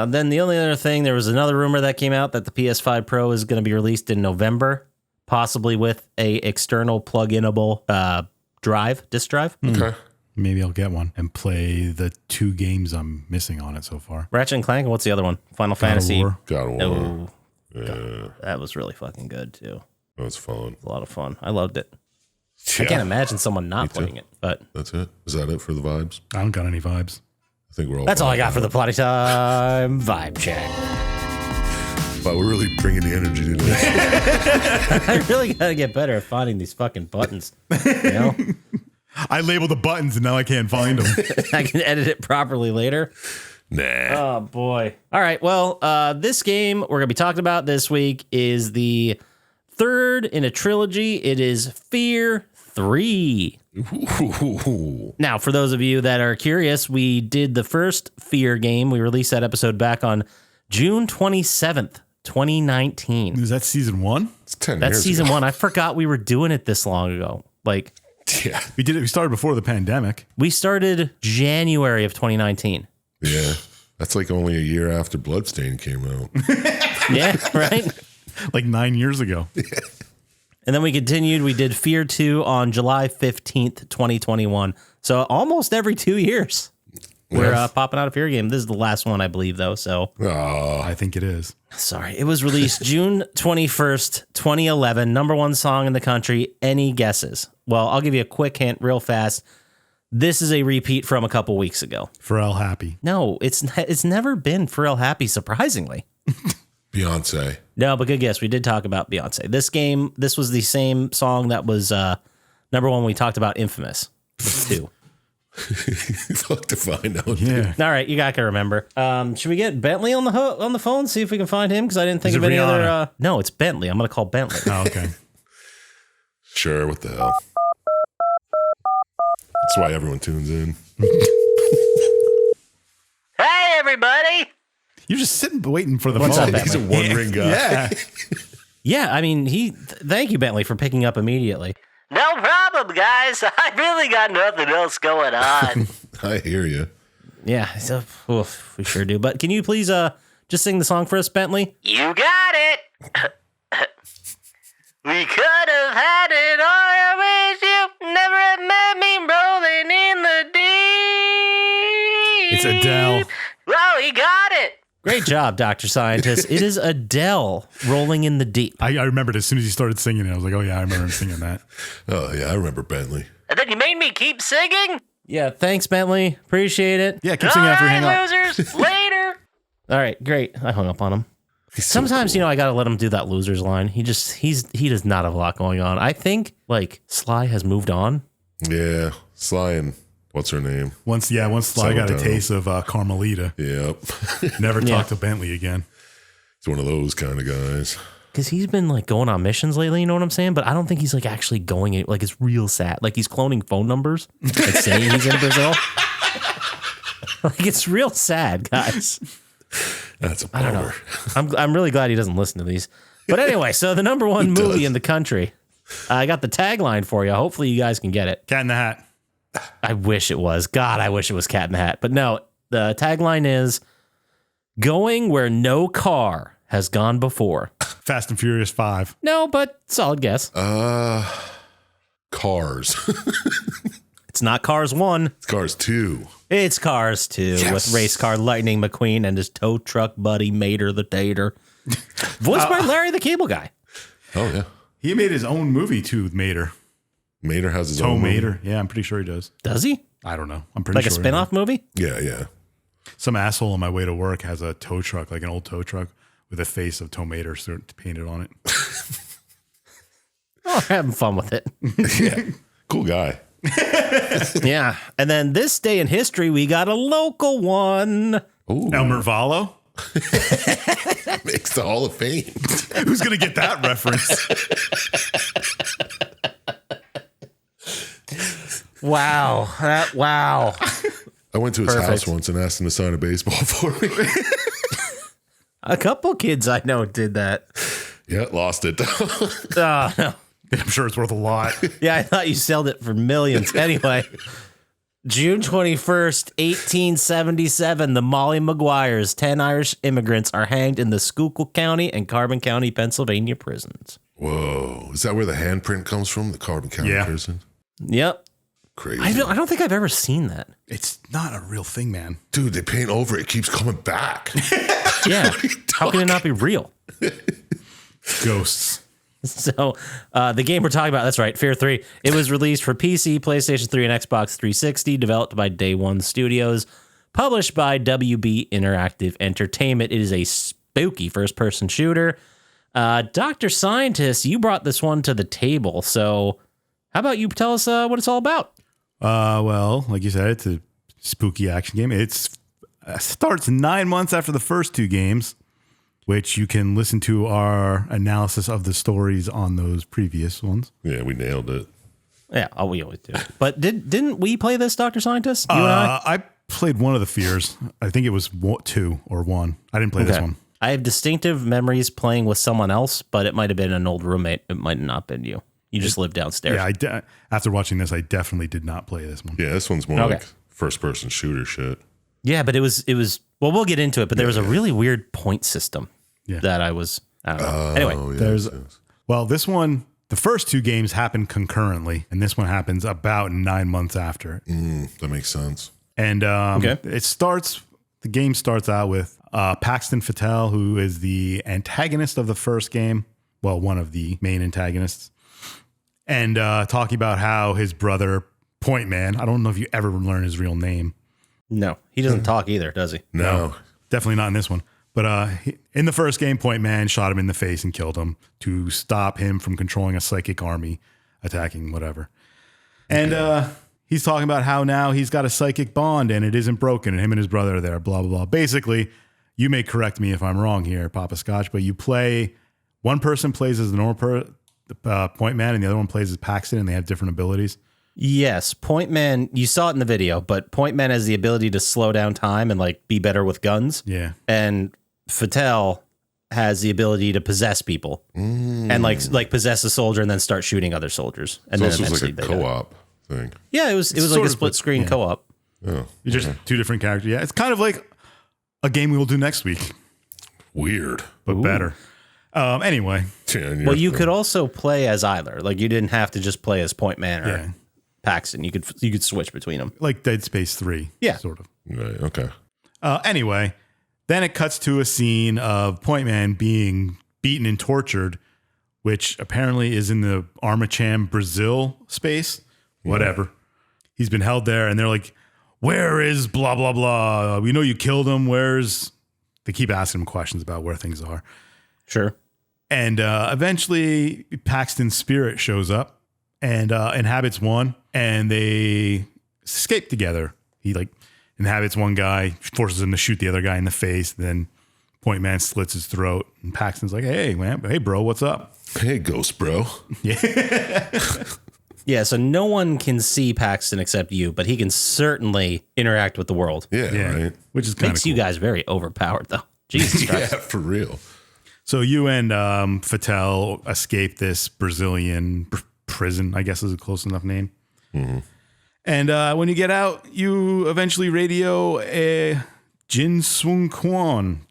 [SPEAKER 1] Then the only other thing, there was another rumor that came out that the PS5 Pro is going to be released in November, possibly with a external plug-inable disk drive.
[SPEAKER 2] Okay.
[SPEAKER 3] Maybe I'll get one and play the 2 games I'm missing on it so far.
[SPEAKER 1] Ratchet and Clank, and what's the other one? Final Fantasy.
[SPEAKER 3] War.
[SPEAKER 2] God of War.
[SPEAKER 1] Oh,
[SPEAKER 2] Yeah,
[SPEAKER 1] that was really fucking good too.
[SPEAKER 2] that was fun.
[SPEAKER 1] A lot of fun. I loved it. I
[SPEAKER 2] Yeah,
[SPEAKER 1] can't imagine someone not
[SPEAKER 2] too.
[SPEAKER 1] playing it, but
[SPEAKER 2] That's it. Is that it for the vibes?
[SPEAKER 3] I don't got any vibes.
[SPEAKER 2] I think we're all.
[SPEAKER 1] that's all I
[SPEAKER 2] fine
[SPEAKER 1] got for
[SPEAKER 2] now.
[SPEAKER 1] the Plotty Time vibe check.
[SPEAKER 2] Wow, we're really bringing the energy today.
[SPEAKER 1] I really got to get better at finding these fucking buttons. You know?
[SPEAKER 3] I labeled the buttons and now I can't find them.
[SPEAKER 1] I can edit it properly later.
[SPEAKER 2] Nah.
[SPEAKER 1] Oh, boy. All right. Well, this game we're going to be talking about this week is the third in a trilogy. It is F.E.A.R 3.
[SPEAKER 2] Ooh.
[SPEAKER 1] Now, for those of you that are curious, we did the first F.E.A.R game. We released that episode back on June 27th, 2019.
[SPEAKER 3] Is that season 1?
[SPEAKER 2] It's 10
[SPEAKER 1] That's
[SPEAKER 2] years
[SPEAKER 1] season
[SPEAKER 2] ago.
[SPEAKER 1] 1. I forgot we were doing it this long ago. Like,
[SPEAKER 2] Yeah.
[SPEAKER 3] We did it. We started before the pandemic.
[SPEAKER 1] we started January of 2019.
[SPEAKER 2] Yeah. That's like only a year after Bloodstain came out.
[SPEAKER 1] Yeah, right?
[SPEAKER 3] Like 9 years ago.
[SPEAKER 1] And then we continued. We did F.E.A.R 2 on July 15th, 2021. So almost every 2 years, we're popping out a F.E.A.R game. This is the last one, I believe, though. So
[SPEAKER 2] Oh,
[SPEAKER 3] I think it is.
[SPEAKER 1] sorry. It was released June 21st, 2011. #1 song in the country. Any guesses? Well, I'll give you a quick hint real fast. This is a repeat from a couple weeks ago.
[SPEAKER 3] Pharrell Happy.
[SPEAKER 1] No, it's never been Pharrell Happy, surprisingly.
[SPEAKER 2] Beyonce.
[SPEAKER 1] No, but good guess. We did talk about Beyonce. This was the same song that was #1 we talked about Infamous 2.
[SPEAKER 2] Fuck to find out.
[SPEAKER 3] Yeah.
[SPEAKER 1] All right, you got to remember. Should we get Bentley on the phone? See if we can find him because I didn't think
[SPEAKER 3] Is
[SPEAKER 1] of
[SPEAKER 3] it
[SPEAKER 1] any
[SPEAKER 3] Rihanna?
[SPEAKER 1] other. No, it's Bentley. I'm gonna call Bentley.
[SPEAKER 3] Oh, okay.
[SPEAKER 2] Sure, what the hell? That's why everyone tunes in.
[SPEAKER 1] Hey, everybody!
[SPEAKER 3] You're just sitting waiting for the
[SPEAKER 1] What's
[SPEAKER 3] phone.
[SPEAKER 1] up,
[SPEAKER 2] He's a one-ring guy.
[SPEAKER 3] Yeah.
[SPEAKER 1] Yeah, I mean, thank you, Bentley, for picking up immediately. No problem, guys. I really got nothing else going on.
[SPEAKER 2] I hear you.
[SPEAKER 1] Yeah, so, we sure do. But can you please just sing the song for us, Bentley? You got it. We could have had it all. I wish you never had met me rolling in the deep.
[SPEAKER 3] It's Adele.
[SPEAKER 1] Whoa, he got it. Great job, Dr. Scientist. It is Adele, Rolling in the Deep.
[SPEAKER 3] I remembered as soon as he started singing it, I was like, oh yeah, I remember him singing that.
[SPEAKER 2] Oh, yeah, I remember Bentley.
[SPEAKER 1] And then you made me keep singing? Yeah, thanks, Bentley. Appreciate it.
[SPEAKER 3] Yeah, keep singing after you hang up.
[SPEAKER 1] Losers, later. All right, great. I hung up on him. Sometimes, I got to let him do that losers line. He does not have a lot going on. I think, Sly has moved on.
[SPEAKER 2] Yeah, Sly and what's her name?
[SPEAKER 3] Once Sly got a taste of Carmelita.
[SPEAKER 2] Yep.
[SPEAKER 3] Never talked to Bentley again.
[SPEAKER 2] He's one of those kind of guys.
[SPEAKER 1] Because he's been going on missions lately, you know what I'm saying? But I don't think he's actually going, it's real sad. He's cloning phone numbers and saying he's in Brazil. It's real sad, guys.
[SPEAKER 2] That's a bummer.
[SPEAKER 1] I don't know. I'm really glad he doesn't listen to these. But anyway, so the number one movie in the country. I got the tagline for you. Hopefully you guys can get it.
[SPEAKER 3] Cat in the Hat.
[SPEAKER 1] I wish it was. God, I wish it was Cat in the Hat. But no, the tagline is going where no car has gone before.
[SPEAKER 3] Fast and Furious 5.
[SPEAKER 1] No, but solid guess.
[SPEAKER 2] Cars.
[SPEAKER 1] It's not Cars 1.
[SPEAKER 2] It's Cars 2.
[SPEAKER 1] It's Cars 2 with race car Lightning McQueen and his tow truck buddy Mater the Tater. Voiced by Larry the Cable Guy.
[SPEAKER 2] Oh, yeah.
[SPEAKER 3] He made his own movie too with Mater.
[SPEAKER 2] Mater has his
[SPEAKER 3] Tow
[SPEAKER 2] own movie?
[SPEAKER 3] Mater. Yeah, I'm pretty sure he does.
[SPEAKER 1] Does he?
[SPEAKER 3] I don't know. I'm pretty sure.
[SPEAKER 1] Like a spin-off movie?
[SPEAKER 2] Yeah, yeah.
[SPEAKER 3] Some asshole on my way to work has a tow truck, like an old tow truck, with a face of Tow Mater painted on it.
[SPEAKER 1] Oh, having fun with it.
[SPEAKER 2] Yeah. Cool guy.
[SPEAKER 1] Yeah. And then this day in history, we got a local one.
[SPEAKER 2] Ooh.
[SPEAKER 3] Elmer Vallo?
[SPEAKER 2] Makes the Hall of Fame.
[SPEAKER 3] Who's going to get that reference?
[SPEAKER 1] Wow. Wow.
[SPEAKER 2] I went to his
[SPEAKER 1] Perfect.
[SPEAKER 2] house once and asked him to sign a baseball for me.
[SPEAKER 1] A couple kids I know did that.
[SPEAKER 2] Yeah, lost it.
[SPEAKER 1] Oh, no.
[SPEAKER 3] I'm sure it's worth a lot.
[SPEAKER 1] Yeah, I thought you sold it for millions. Anyway, June 21st, 1877, the Molly Maguires, 10 Irish immigrants, are hanged in the Schuylkill County and Carbon County, Pennsylvania prisons.
[SPEAKER 2] Whoa. Is that where the handprint comes from? The Carbon County prison?
[SPEAKER 1] Yep.
[SPEAKER 2] Crazy.
[SPEAKER 1] I don't think I've ever seen that.
[SPEAKER 3] It's not a real thing, man.
[SPEAKER 2] Dude, they paint over it. It keeps coming back.
[SPEAKER 1] Yeah. How can it not be real?
[SPEAKER 3] Ghosts.
[SPEAKER 1] So the game we're talking about, that's right, F.E.A.R 3. It was released for PC, PlayStation 3, and Xbox 360, developed by Day One Studios, published by WB Interactive Entertainment. It is a spooky first-person shooter. Dr. Scientist, you brought this one to the table, so how about you tell us what it's all about?
[SPEAKER 3] Well, like you said, it's a spooky action game. It starts 9 months after the first two games, which you can listen to our analysis of the stories on those previous ones.
[SPEAKER 2] Yeah, we nailed it.
[SPEAKER 1] Yeah, we always do. But didn't we play this, Dr. Scientist? You and I?
[SPEAKER 3] I played one of the F.E.A.Rs. I think it was 2 or 1. I didn't play this one.
[SPEAKER 1] I have distinctive memories playing with someone else, but it might have been an old roommate. It might have not been you. You just lived downstairs.
[SPEAKER 3] Yeah, after watching this, I definitely did not play this one.
[SPEAKER 2] Yeah, this one's more like first-person shooter shit.
[SPEAKER 1] Yeah, but it was. Well, we'll get into it. But there was a really weird point system that I don't know. Anyway,
[SPEAKER 3] This one, the first two games happened concurrently, and this one happens about 9 months after.
[SPEAKER 2] That makes sense.
[SPEAKER 3] And the game starts out with Paxton Fattel, who is the antagonist of the first game. Well, one of the main antagonists. And talking about how his brother, Point Man, I don't know if you ever learn his real name.
[SPEAKER 1] no, he doesn't talk either, does he?
[SPEAKER 2] No.
[SPEAKER 3] Definitely not in this one. But in the first game, Point Man shot him in the face and killed him to stop him from controlling a psychic army attacking whatever. And he's talking about how now he's got a psychic bond and it isn't broken and him and his brother are there, blah, blah, blah. Basically, you may correct me if I'm wrong here, Poppascotch, but one person plays as the normal Point Man and the other one plays as Paxton and they have different abilities.
[SPEAKER 1] Yes, Point Man, you saw it in the video, but Point Man has the ability to slow down time and be better with guns.
[SPEAKER 3] Yeah.
[SPEAKER 1] And Fattel has the ability to possess people and possess a soldier and then start shooting other soldiers. And
[SPEAKER 2] So
[SPEAKER 1] then
[SPEAKER 2] this was like a
[SPEAKER 1] eventually
[SPEAKER 2] co-op thing.
[SPEAKER 1] Yeah, it was like a split screen co-op.
[SPEAKER 2] Oh,
[SPEAKER 3] You're just two different characters. Yeah. It's kind of like a game we will do next week,
[SPEAKER 2] weird.
[SPEAKER 3] but better. Anyway.
[SPEAKER 1] Well, you could also play as either. You didn't have to just play as Point Man or Paxton. You could switch between them.
[SPEAKER 3] Like Dead Space 3.
[SPEAKER 1] Yeah.
[SPEAKER 3] Sort of.
[SPEAKER 2] Right, okay.
[SPEAKER 3] Anyway, Then it cuts to a scene of Point Man being beaten and tortured, which apparently is in the Armacham Brazil space. Whatever. He's been held there, and they're like, where is blah, blah, blah? We know you killed him. Where's... They keep asking him questions about where things are.
[SPEAKER 1] Sure.
[SPEAKER 3] And eventually, Paxton's spirit shows up and inhabits one, and they escape together. He like inhabits one guy, forces him to shoot the other guy in the face. Then Point Man slits his throat, and Paxton's like, "Hey man, hey bro, what's up?"
[SPEAKER 2] Hey, ghost bro.
[SPEAKER 1] Yeah, so no one can see Paxton except you, but he can certainly interact with the world.
[SPEAKER 2] Yeah, right.
[SPEAKER 3] Which is kind of
[SPEAKER 1] Makes
[SPEAKER 3] cool.
[SPEAKER 1] you guys very overpowered, though. Jesus Christ.
[SPEAKER 2] Yeah, for real.
[SPEAKER 3] So you and Fattel escape this Brazilian prison, I guess is a close enough name.
[SPEAKER 2] Mm-hmm.
[SPEAKER 3] And when you get out, you eventually radio Jin Sung Kwan,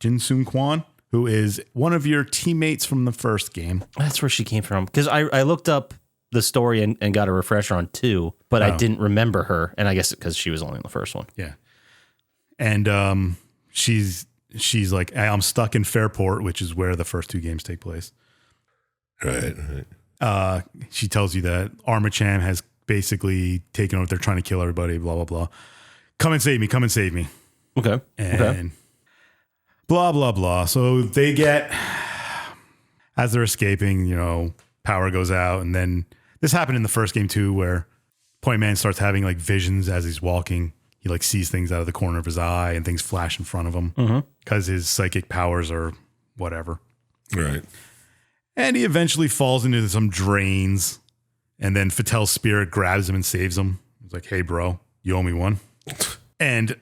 [SPEAKER 3] who is one of your teammates from the first game.
[SPEAKER 1] That's where she came from. Because I looked up the story and got a refresher on 2, but I didn't remember her. And I guess because she was only in the first one.
[SPEAKER 3] Yeah. And she's like, I'm stuck in Fairport, which is where the first 2 games take place.
[SPEAKER 2] Right.
[SPEAKER 3] She tells you that Armacham has basically taken over. They're trying to kill everybody, blah, blah, blah. Come and save me.
[SPEAKER 1] Okay.
[SPEAKER 3] And blah, blah, blah. So they get, as they're escaping, power goes out. And then this happened in the first game too, where Point Man starts having like visions as he's walking. He like sees things out of the corner of his eye and things flash in front of him because his psychic powers are whatever.
[SPEAKER 2] Right.
[SPEAKER 3] And he eventually falls into some drains, and then Fattel's spirit grabs him and saves him. He's like, "Hey, bro, you owe me one." And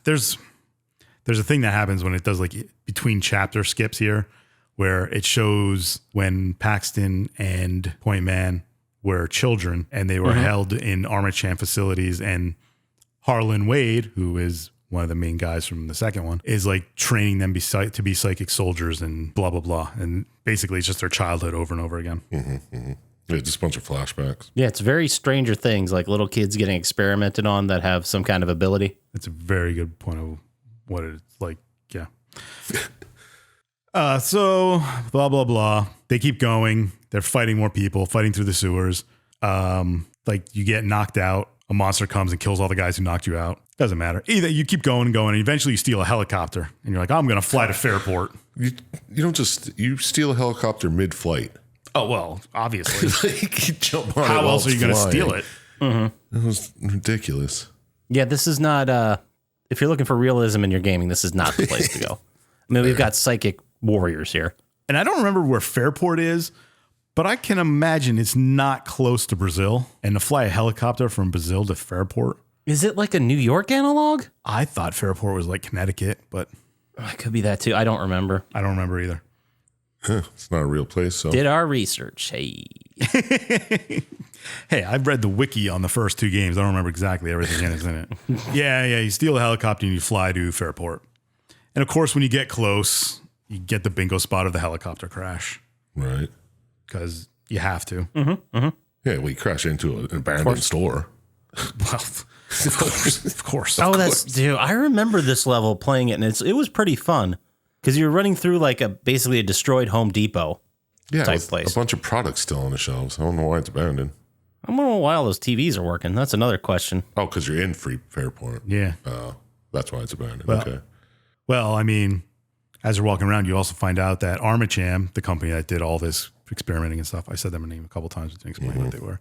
[SPEAKER 3] there's a thing that happens when it does like between chapter skips here, where it shows when Paxton and Point Man were children and they were held in Armacham facilities, and Harlan Wade, who is one of the main guys from the second one, is like training them to be psychic soldiers and blah, blah, blah. And basically it's just their childhood over and over again.
[SPEAKER 2] Yeah, just a bunch of flashbacks.
[SPEAKER 1] Yeah, it's very Stranger Things, like little kids getting experimented on that have some kind of ability.
[SPEAKER 3] It's a very good point of what it's like. Yeah. So blah, blah, blah. They keep going. They're fighting more people, fighting through the sewers. Like you get knocked out. A monster comes and kills all the guys who knocked you out. Doesn't matter. Either you keep going and going, and eventually you steal a helicopter, and you're like, I'm going to fly to Fairport.
[SPEAKER 2] You don't just you steal a helicopter mid-flight.
[SPEAKER 3] Oh, well, obviously.
[SPEAKER 2] Like, you jump on it
[SPEAKER 3] How
[SPEAKER 2] while
[SPEAKER 3] else are
[SPEAKER 2] it's
[SPEAKER 3] you going to
[SPEAKER 2] flying.
[SPEAKER 3] steal it?
[SPEAKER 2] That was ridiculous.
[SPEAKER 1] Yeah, this is not, if you're looking for realism in your gaming, this is not the place to go. I mean, we've got psychic warriors here.
[SPEAKER 3] And I don't remember where Fairport is, but I can imagine it's not close to Brazil. And to fly a helicopter from Brazil to Fairport,
[SPEAKER 1] Is it like a New York analog?
[SPEAKER 3] I thought Fairport was like Connecticut, but
[SPEAKER 1] It could be that too. I don't remember.
[SPEAKER 3] I don't remember either.
[SPEAKER 2] It's not a real place. So
[SPEAKER 1] Did our research. Hey.
[SPEAKER 3] Hey, I've read the wiki on the first 2 games. I don't remember exactly everything in it. Yeah. You steal a helicopter and you fly to Fairport. And of course, when you get close, you get the bingo spot of the helicopter crash
[SPEAKER 2] right.
[SPEAKER 3] because you have to.
[SPEAKER 2] Yeah, we crash into an abandoned store.
[SPEAKER 3] Well, of course.
[SPEAKER 1] Oh, dude. I remember this level playing it, and it was pretty fun because you're running through like basically a destroyed Home Depot
[SPEAKER 2] Yeah,
[SPEAKER 1] type
[SPEAKER 2] with
[SPEAKER 1] place.
[SPEAKER 2] a bunch of products still on the shelves. I don't know why it's abandoned.
[SPEAKER 1] I don't know why all those TVs are working. That's another question.
[SPEAKER 2] Oh, because you're in Fairport.
[SPEAKER 3] Yeah.
[SPEAKER 2] That's why it's abandoned.
[SPEAKER 3] Well,
[SPEAKER 2] okay.
[SPEAKER 3] Well, I mean, as you're walking around, you also find out that Armacham, the company that did all this experimenting and stuff, I said their name a couple times to explain what they were.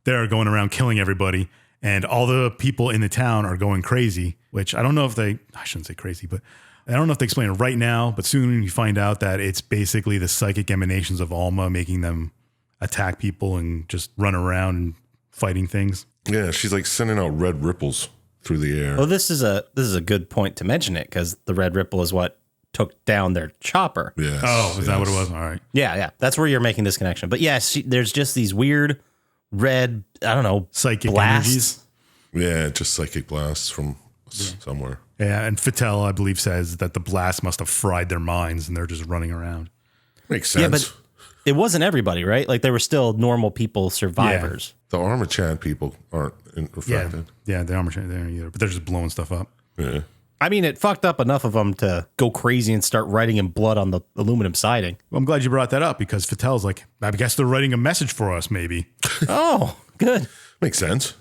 [SPEAKER 3] They're going around killing everybody, and all the people in the town are going crazy, which I don't know if I shouldn't say crazy, but I don't know if they explain it right now, but soon you find out that it's basically the psychic emanations of Alma making them attack people and just run around and fighting things.
[SPEAKER 2] Yeah, she's like sending out red ripples through the air.
[SPEAKER 1] Well, this is a good point to mention it because the red ripple is what took down their chopper.
[SPEAKER 2] Yes,
[SPEAKER 3] Oh, is that what it was? All right.
[SPEAKER 1] Yeah. That's where you're making this connection. But yeah, there's just these weird red, I don't know,
[SPEAKER 3] Psychic
[SPEAKER 1] blasts.
[SPEAKER 3] energies.
[SPEAKER 2] Yeah, just psychic blasts from somewhere.
[SPEAKER 3] Yeah, and Fattel, I believe, says that the blast must have fried their minds and they're just running around.
[SPEAKER 2] Makes sense.
[SPEAKER 1] Yeah, but it wasn't everybody, right? Like there were still normal people, survivors.
[SPEAKER 2] The Armacham people aren't affected.
[SPEAKER 3] Yeah, the Armor Chain, they aren't either, but they're just blowing stuff up.
[SPEAKER 2] Yeah.
[SPEAKER 1] I mean, it fucked up enough of them to go crazy and start writing in blood on the aluminum siding.
[SPEAKER 3] Well, I'm glad you brought that up because Fattel's like, I guess they're writing a message for us, maybe.
[SPEAKER 1] Oh, good.
[SPEAKER 2] Makes sense.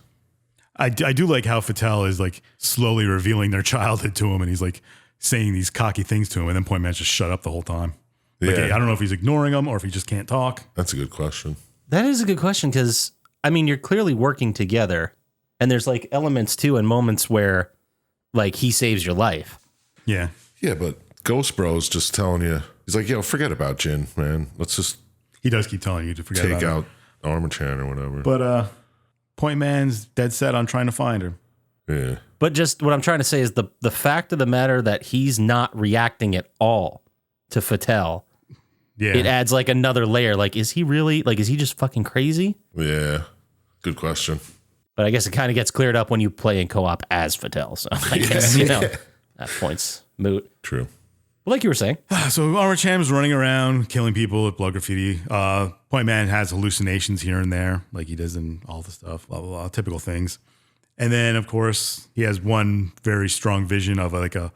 [SPEAKER 3] I do like how Fattel is like slowly revealing their childhood to him, and he's like saying these cocky things to him, and then Point Man's just shut up the whole time. Like,
[SPEAKER 2] Yeah.
[SPEAKER 3] I don't know if he's ignoring him or if he just can't talk.
[SPEAKER 2] That's a good question.
[SPEAKER 1] That is a good question because, I mean, you're clearly working together, and there's like elements too and moments where like he saves your life.
[SPEAKER 3] Yeah.
[SPEAKER 2] Yeah, but Ghost Bro's just telling you, he's like, yo, forget about Jin, man. Let's just
[SPEAKER 3] He does keep telling you to forget
[SPEAKER 2] take
[SPEAKER 3] about it.
[SPEAKER 2] out Armor-chan or whatever.
[SPEAKER 3] But Point Man's dead set on trying to find her.
[SPEAKER 2] Yeah.
[SPEAKER 1] But just what I'm trying to say is the fact of the matter that he's not reacting at all to Fattel,
[SPEAKER 3] Yeah.
[SPEAKER 1] it adds like another layer. Like, is he really, like, is he just fucking crazy?
[SPEAKER 2] Yeah. Good question.
[SPEAKER 1] But I guess it kind of gets cleared up when you play in co-op as Fattel. So I guess, you know, that point's moot.
[SPEAKER 2] True.
[SPEAKER 1] But like you were saying,
[SPEAKER 3] So Armor Cham's running around killing people with blood graffiti. Point Man has hallucinations here and there, like he does in all the stuff, blah, blah, blah, typical things. And then, of course, he has one very strong vision of like a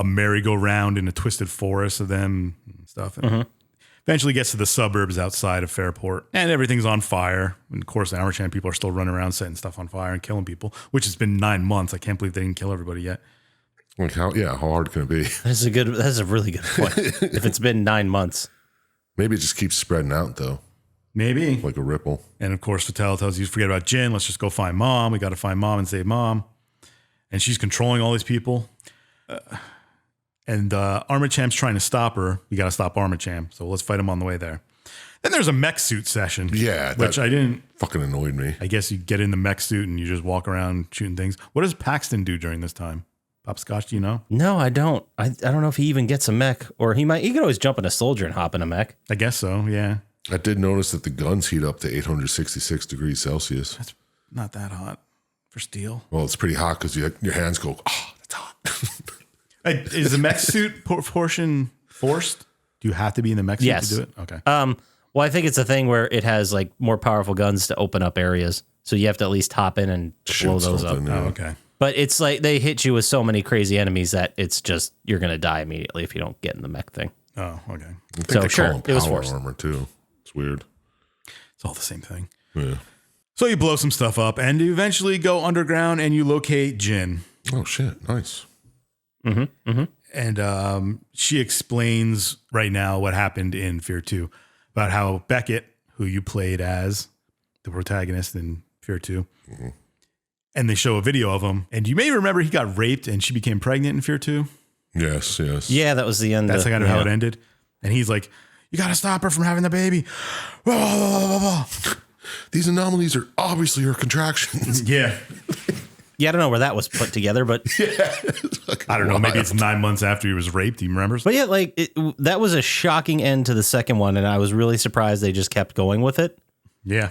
[SPEAKER 3] merry-go-round in a twisted forest of them and stuff. And eventually gets to the suburbs outside of Fairport, and everything's on fire. And of course, the Armor Cham people are still running around setting stuff on fire and killing people, which has been 9 months. I can't believe they didn't kill everybody yet.
[SPEAKER 2] Like how hard can it be?
[SPEAKER 1] that's a really good point. If it's been 9 months.
[SPEAKER 2] Maybe it just keeps spreading out though,
[SPEAKER 3] Maybe.
[SPEAKER 2] like a ripple.
[SPEAKER 3] And of course, Fattel tells you, forget about Jin. Let's just go find Mom. We got to find Mom and save Mom. And she's controlling all these people. And Armor Cham's trying to stop her. We got to stop Armor Cham. So let's fight him on the way there. Then there's a mech suit session.
[SPEAKER 2] Yeah,
[SPEAKER 3] Which
[SPEAKER 2] that
[SPEAKER 3] I didn't.
[SPEAKER 2] fucking annoyed me.
[SPEAKER 3] I guess you get in the mech suit and you just walk around shooting things. What does Paxton do during this time? Poppascotch, do you know?
[SPEAKER 1] No, I don't. I don't know if he even gets a mech, or he could always jump in a soldier and hop in a mech.
[SPEAKER 3] I guess so, yeah.
[SPEAKER 2] I did notice that the guns heat up to 866 degrees Celsius.
[SPEAKER 3] That's not that hot for steel.
[SPEAKER 2] Well, it's pretty hot because your hands go, oh, that's hot.
[SPEAKER 3] Is the mech suit portion forced? Do you have to be in the mech suit
[SPEAKER 1] Yes.
[SPEAKER 3] to do it? Okay.
[SPEAKER 1] Well, I think it's a thing where it has like more powerful guns to open up areas. So you have to at least hop in and blow
[SPEAKER 2] Shoot
[SPEAKER 1] those up.
[SPEAKER 2] something, yeah.
[SPEAKER 3] Oh, okay.
[SPEAKER 1] But it's like they hit you with so many crazy enemies that it's just, you're going to die immediately if you don't get in the mech thing.
[SPEAKER 3] Oh, okay.
[SPEAKER 2] I think
[SPEAKER 1] So,
[SPEAKER 2] they
[SPEAKER 1] sure,
[SPEAKER 2] call them
[SPEAKER 1] it was
[SPEAKER 2] power
[SPEAKER 1] forced.
[SPEAKER 2] armor too. It's weird.
[SPEAKER 3] It's all the same thing.
[SPEAKER 2] Yeah.
[SPEAKER 3] So you blow some stuff up and you eventually go underground and you locate Jin.
[SPEAKER 2] Oh shit! Nice.
[SPEAKER 3] And she explains right now what happened in Fear 2 about how Beckett, who you played as the protagonist in Fear 2, and they show a video of him. And you may remember he got raped and she became pregnant in Fear 2.
[SPEAKER 2] Yes. Yes.
[SPEAKER 1] Yeah, that was the end.
[SPEAKER 3] That's kind of how it
[SPEAKER 1] yeah.
[SPEAKER 3] ended. And he's like, you got to stop her from having the baby. Blah, blah, blah, blah, blah.
[SPEAKER 2] These anomalies are obviously her contractions.
[SPEAKER 3] Yeah.
[SPEAKER 1] Yeah, I don't know where that was put together, but
[SPEAKER 3] I don't know. Maybe it's 9 months after he was raped. He remembers.
[SPEAKER 1] yeah, like that was a shocking end to the second one, and I was really surprised they just kept going with it.
[SPEAKER 3] Yeah.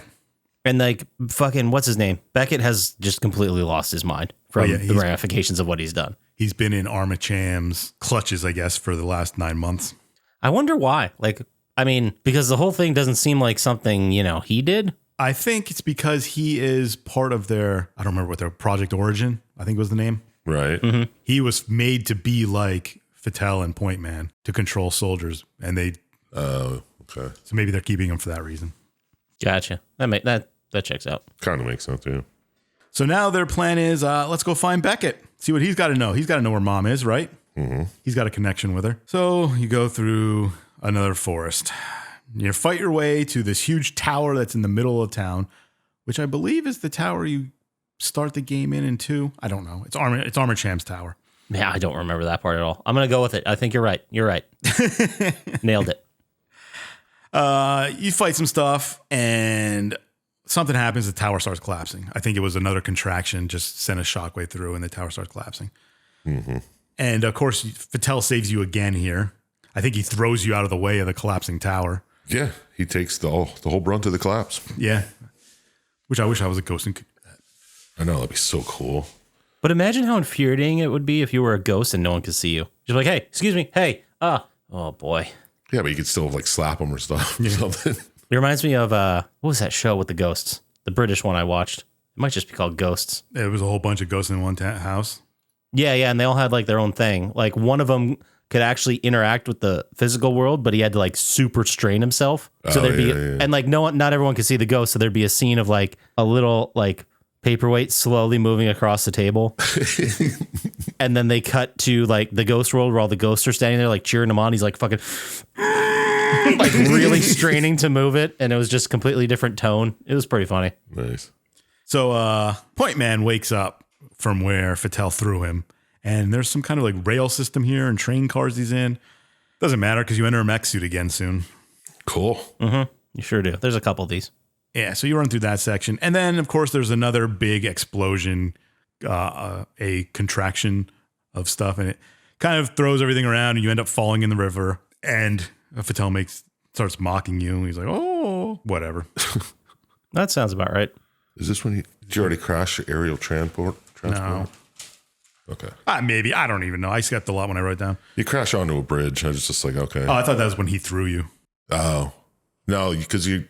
[SPEAKER 1] And like fucking what's his name? Beckett has just completely lost his mind from the ramifications of what he's done.
[SPEAKER 3] He's been in Armor Cham's clutches, I guess, for the last 9 months.
[SPEAKER 1] I wonder why. Like, I mean, because the whole thing doesn't seem like something, he did.
[SPEAKER 3] I think it's because he is part of their, I don't remember what their Project Origin, I think was the name.
[SPEAKER 2] Right.
[SPEAKER 3] He was made to be like Fattel and Point Man to control soldiers. And they,
[SPEAKER 2] Oh. Okay.
[SPEAKER 3] so maybe they're keeping him for that reason.
[SPEAKER 1] Gotcha. That checks out.
[SPEAKER 2] Kind of makes sense. Yeah.
[SPEAKER 3] So now their plan is, let's go find Beckett. See what he's got to know. He's got to know where Mom is, right? He's got a connection with her. So you go through another forest. You fight your way to this huge tower that's in the middle of town, which I believe is the tower you start the game in 2. I don't know. It's Armor Cham's tower.
[SPEAKER 1] Yeah, I don't remember that part at all. I'm gonna go with it. I think you're right. You're right. Nailed it.
[SPEAKER 3] You fight some stuff and something happens. The tower starts collapsing. I think it was another contraction, just sent a shockwave through and the tower starts collapsing. And of course, Fattel saves you again here. I think he throws you out of the way of the collapsing tower.
[SPEAKER 2] Yeah. He takes the whole brunt of the collapse.
[SPEAKER 3] Yeah. Which I wish I was a ghost and could do that.
[SPEAKER 2] I know that'd be so cool.
[SPEAKER 1] But imagine how infuriating it would be if you were a ghost and no one could see you. You're like, hey, excuse me, hey, oh boy.
[SPEAKER 2] Yeah, but you could still like slap him or stuff or something.
[SPEAKER 1] It reminds me of what was that show with the ghosts? The British one I watched. It might just be called Ghosts.
[SPEAKER 3] It was a whole bunch of ghosts in one house.
[SPEAKER 1] Yeah, and they all had like their own thing. Like one of them could actually interact with the physical world, but he had to like super strain himself. So there'd be and like not everyone could see the ghost, so there'd be a scene of like a little like paperweight slowly moving across the table. And then they cut to like the ghost world where all the ghosts are standing there like cheering him on. He's like fucking like really straining to move it, and it was just completely different tone. It was pretty funny.
[SPEAKER 2] Nice.
[SPEAKER 3] So Point Man wakes up from where F.E.A.R threw him, and there's some kind of like rail system here and train cars he's in. Doesn't matter because you enter a mech suit again soon.
[SPEAKER 2] Cool.
[SPEAKER 1] Mm-hmm. You sure do. There's a couple of these.
[SPEAKER 3] Yeah, so you run through that section. And then, of course, there's another big explosion, a contraction of stuff, and it kind of throws everything around, and you end up falling in the river. And F.E.A.R starts mocking you, and he's like, oh, whatever.
[SPEAKER 1] That sounds about right.
[SPEAKER 2] Is this when did you already crash your aerial transport?
[SPEAKER 3] No.
[SPEAKER 2] Okay.
[SPEAKER 3] Maybe. I don't even know. I skipped a lot when I wrote down.
[SPEAKER 2] You crash onto a bridge. I was just like, okay.
[SPEAKER 3] Oh, I thought that was when he threw you.
[SPEAKER 2] Oh. No, because you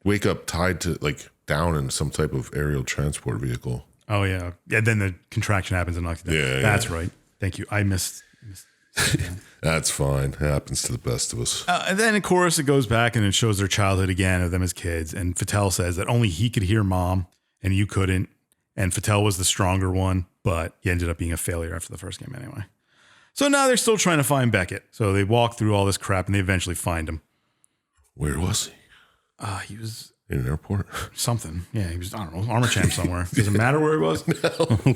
[SPEAKER 2] wake up tied to like down in some type of aerial transport vehicle.
[SPEAKER 3] Oh, yeah. Yeah, then the contraction happens and knocks you down.
[SPEAKER 2] Yeah,
[SPEAKER 3] That's right. Thank you. I missed
[SPEAKER 2] That's fine. It happens to the best of us.
[SPEAKER 3] And then, of course, it goes back and it shows their childhood again of them as kids. And F.E.A.R says that only he could hear mom and you couldn't. And F.E.A.R was the stronger one, but he ended up being a failure after the first game anyway. So now they're still trying to find Beckett. So they walk through all this crap and they eventually find him.
[SPEAKER 2] Where was he?
[SPEAKER 3] He was
[SPEAKER 2] In an airport?
[SPEAKER 3] something. Yeah, he was, I don't know, armor champ somewhere. Does it matter where he was?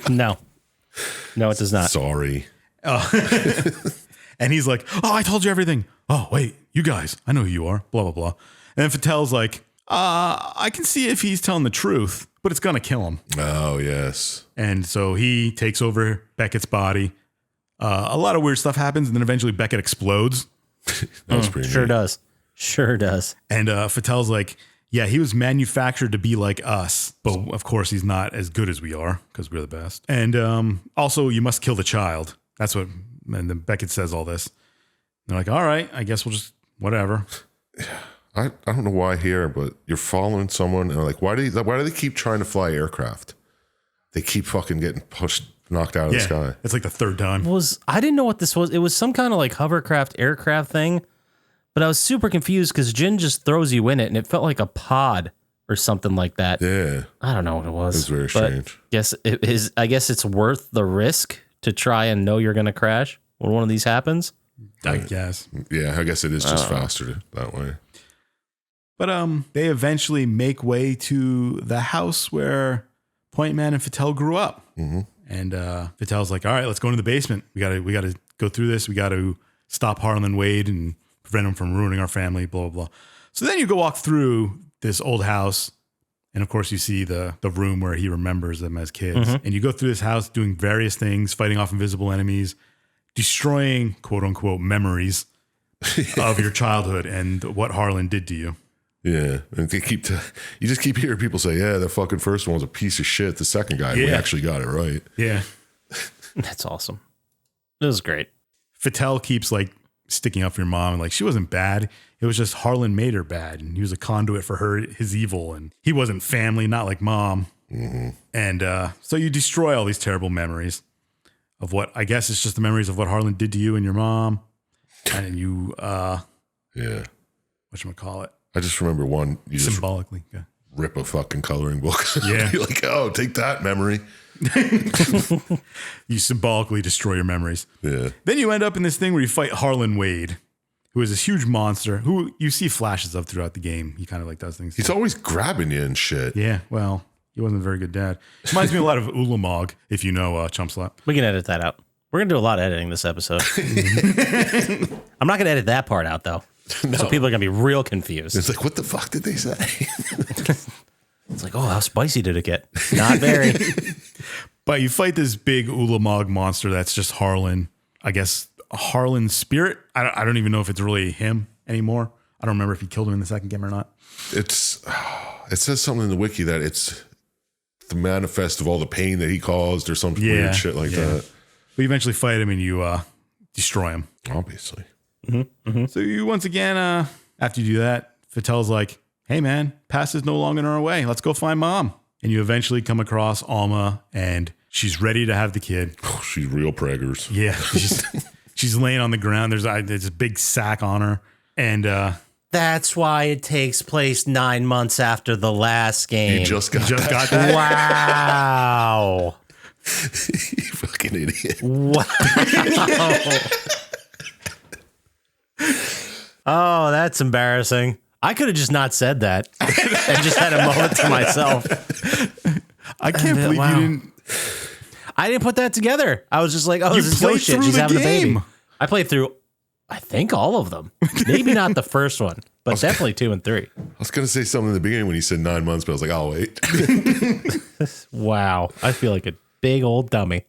[SPEAKER 1] No, it does not.
[SPEAKER 2] Sorry.
[SPEAKER 3] And he's like, oh, I told you everything. Oh, wait, you guys, I know who you are, blah, blah, blah. And then F.E.A.R's like, I can see if he's telling the truth, but it's going to kill him.
[SPEAKER 2] Oh, yes.
[SPEAKER 3] And so he takes over Beckett's body. A lot of weird stuff happens, and then eventually Beckett explodes.
[SPEAKER 2] That was pretty
[SPEAKER 1] Sure
[SPEAKER 2] neat.
[SPEAKER 1] does. Sure does.
[SPEAKER 3] And F.E.A.R's like, yeah, he was manufactured to be like us, but of course he's not as good as we are because we're the best. And also, you must kill the child. That's what, and then Beckett says all this. They're like, all right, I guess we'll just, whatever.
[SPEAKER 2] I don't know why here, but you're following someone and like, why do they keep trying to fly aircraft? They keep fucking getting knocked out of the sky.
[SPEAKER 3] It's like the third time.
[SPEAKER 1] I didn't know what this was. It was some kind of like hovercraft aircraft thing, but I was super confused because Jin just throws you in it and it felt like a pod or something like that.
[SPEAKER 2] Yeah.
[SPEAKER 1] I don't know what it was.
[SPEAKER 2] It was very
[SPEAKER 1] but
[SPEAKER 2] strange.
[SPEAKER 1] I guess it's worth the risk to try and know you're going to crash when one of these happens.
[SPEAKER 3] I guess.
[SPEAKER 2] Yeah, I guess it is just faster that way.
[SPEAKER 3] But they eventually make way to the house where Point Man and F.E.A.R grew up. Mm-hmm. And F.E.A.R's like, all right, let's go into the basement. We gotta go through this. We got to stop Harlan Wade and prevent him from ruining our family, blah, blah, blah. So then you go walk through this old house. And of course you see the room where he remembers them as kids. Mm-hmm. And you go through this house doing various things, fighting off invisible enemies, destroying quote unquote memories of your childhood and what Harlan did to you.
[SPEAKER 2] Yeah, and they you just keep hearing people say, yeah, the fucking first one was a piece of shit. The second guy, we actually got it right.
[SPEAKER 3] Yeah.
[SPEAKER 1] That's awesome. It was great.
[SPEAKER 3] F.E.A.R keeps like sticking up for your mom. Like she wasn't bad. It was just Harlan made her bad. And he was a conduit for his evil. And he wasn't family, not like mom. Mm-hmm. And so you destroy all these terrible memories of what I guess it's just the memories of what Harlan did to you and your mom. And you,
[SPEAKER 2] yeah.
[SPEAKER 3] whatchamacallit?
[SPEAKER 2] I just remember one. You just
[SPEAKER 3] symbolically
[SPEAKER 2] rip a fucking coloring book.
[SPEAKER 3] Yeah.
[SPEAKER 2] You're like, oh, take that memory.
[SPEAKER 3] You symbolically destroy your memories.
[SPEAKER 2] Yeah.
[SPEAKER 3] Then you end up in this thing where you fight Harlan Wade, who is this huge monster who you see flashes of throughout the game. He kind of like does things.
[SPEAKER 2] He's always grabbing you and shit.
[SPEAKER 3] Yeah. Well, he wasn't a very good dad. Reminds me a lot of Ulamog, if you know Chump Slap.
[SPEAKER 1] We can edit that out. We're going to do a lot of editing this episode. I'm not going to edit that part out, though. No. So people are going to be real confused.
[SPEAKER 2] It's like, what the fuck did they say?
[SPEAKER 1] It's like, oh, how spicy did it get? Not very.
[SPEAKER 3] But you fight this big Ulamog monster that's just Harlan. I guess Harlan's spirit. I don't even know if it's really him anymore. I don't remember if he killed him in the second game or not.
[SPEAKER 2] It says something in the wiki that it's the manifest of all the pain that he caused or some weird shit like that.
[SPEAKER 3] But you eventually fight him and you destroy him.
[SPEAKER 2] Obviously.
[SPEAKER 1] Mm-hmm. Mm-hmm.
[SPEAKER 3] So you once again, after you do that, F.E.A.R's like, hey man, past is no longer in our way. Let's go find mom. And you eventually come across Alma and She's ready to have the kid.
[SPEAKER 2] Oh, she's real preggers.
[SPEAKER 3] Yeah. She's laying on the ground. There's a big sack on her. And
[SPEAKER 1] That's why it takes place 9 months after the last game.
[SPEAKER 2] You just got
[SPEAKER 3] that.
[SPEAKER 1] Wow.
[SPEAKER 2] You fucking idiot.
[SPEAKER 1] Wow. Oh, that's embarrassing. I could have just not said that and just had a moment to myself.
[SPEAKER 3] I can't believe
[SPEAKER 1] wow.
[SPEAKER 3] you didn't.
[SPEAKER 1] I didn't put that together. I was just like, oh,
[SPEAKER 3] You
[SPEAKER 1] this is
[SPEAKER 3] played
[SPEAKER 1] ghost shit.
[SPEAKER 3] through
[SPEAKER 1] She's
[SPEAKER 3] the
[SPEAKER 1] having a baby.
[SPEAKER 3] game.
[SPEAKER 1] I played through, I think, all of them. Maybe not the first one, but definitely 2 and 3.
[SPEAKER 2] I was going to say something in the beginning when you said 9 months, but I was like, I'll wait.
[SPEAKER 1] Wow. I feel like a big old dummy.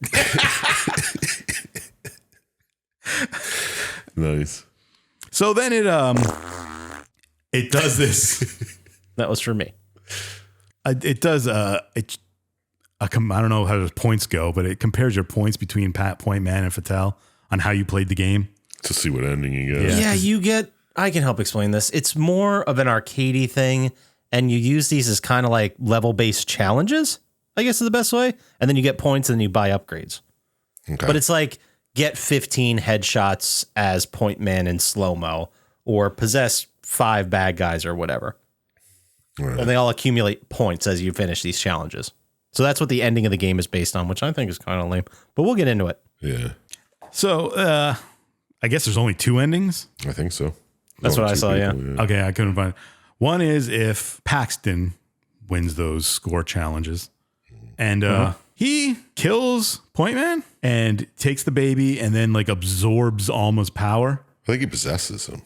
[SPEAKER 2] Nice.
[SPEAKER 3] So then it does this.
[SPEAKER 1] That was for me.
[SPEAKER 3] It does. I don't know how the points go, but it compares your points between Point Man and F.E.A.R on how you played the game.
[SPEAKER 2] To see what ending you get.
[SPEAKER 1] Yeah, you get, I can help explain this. It's more of an arcadey thing, and you use these as kind of like level-based challenges, I guess is the best way. And then you get points and then you buy upgrades.
[SPEAKER 2] Okay.
[SPEAKER 1] But it's like get 15 headshots as Point Man in slow-mo, or possess 5 bad guys or whatever.
[SPEAKER 2] Right.
[SPEAKER 1] And they all accumulate points as you finish these challenges. So that's what the ending of the game is based on, which I think is kind of lame. But we'll get into it.
[SPEAKER 2] Yeah,
[SPEAKER 3] So I guess there's only 2 endings.
[SPEAKER 2] I think so.
[SPEAKER 1] That's
[SPEAKER 2] Only
[SPEAKER 1] what I
[SPEAKER 2] 2
[SPEAKER 1] saw,
[SPEAKER 2] people,
[SPEAKER 3] Okay, I couldn't find it. One is if Paxton wins those score challenges. And he kills Point Man and takes the baby and then like absorbs Alma's power.
[SPEAKER 2] I think he possesses him.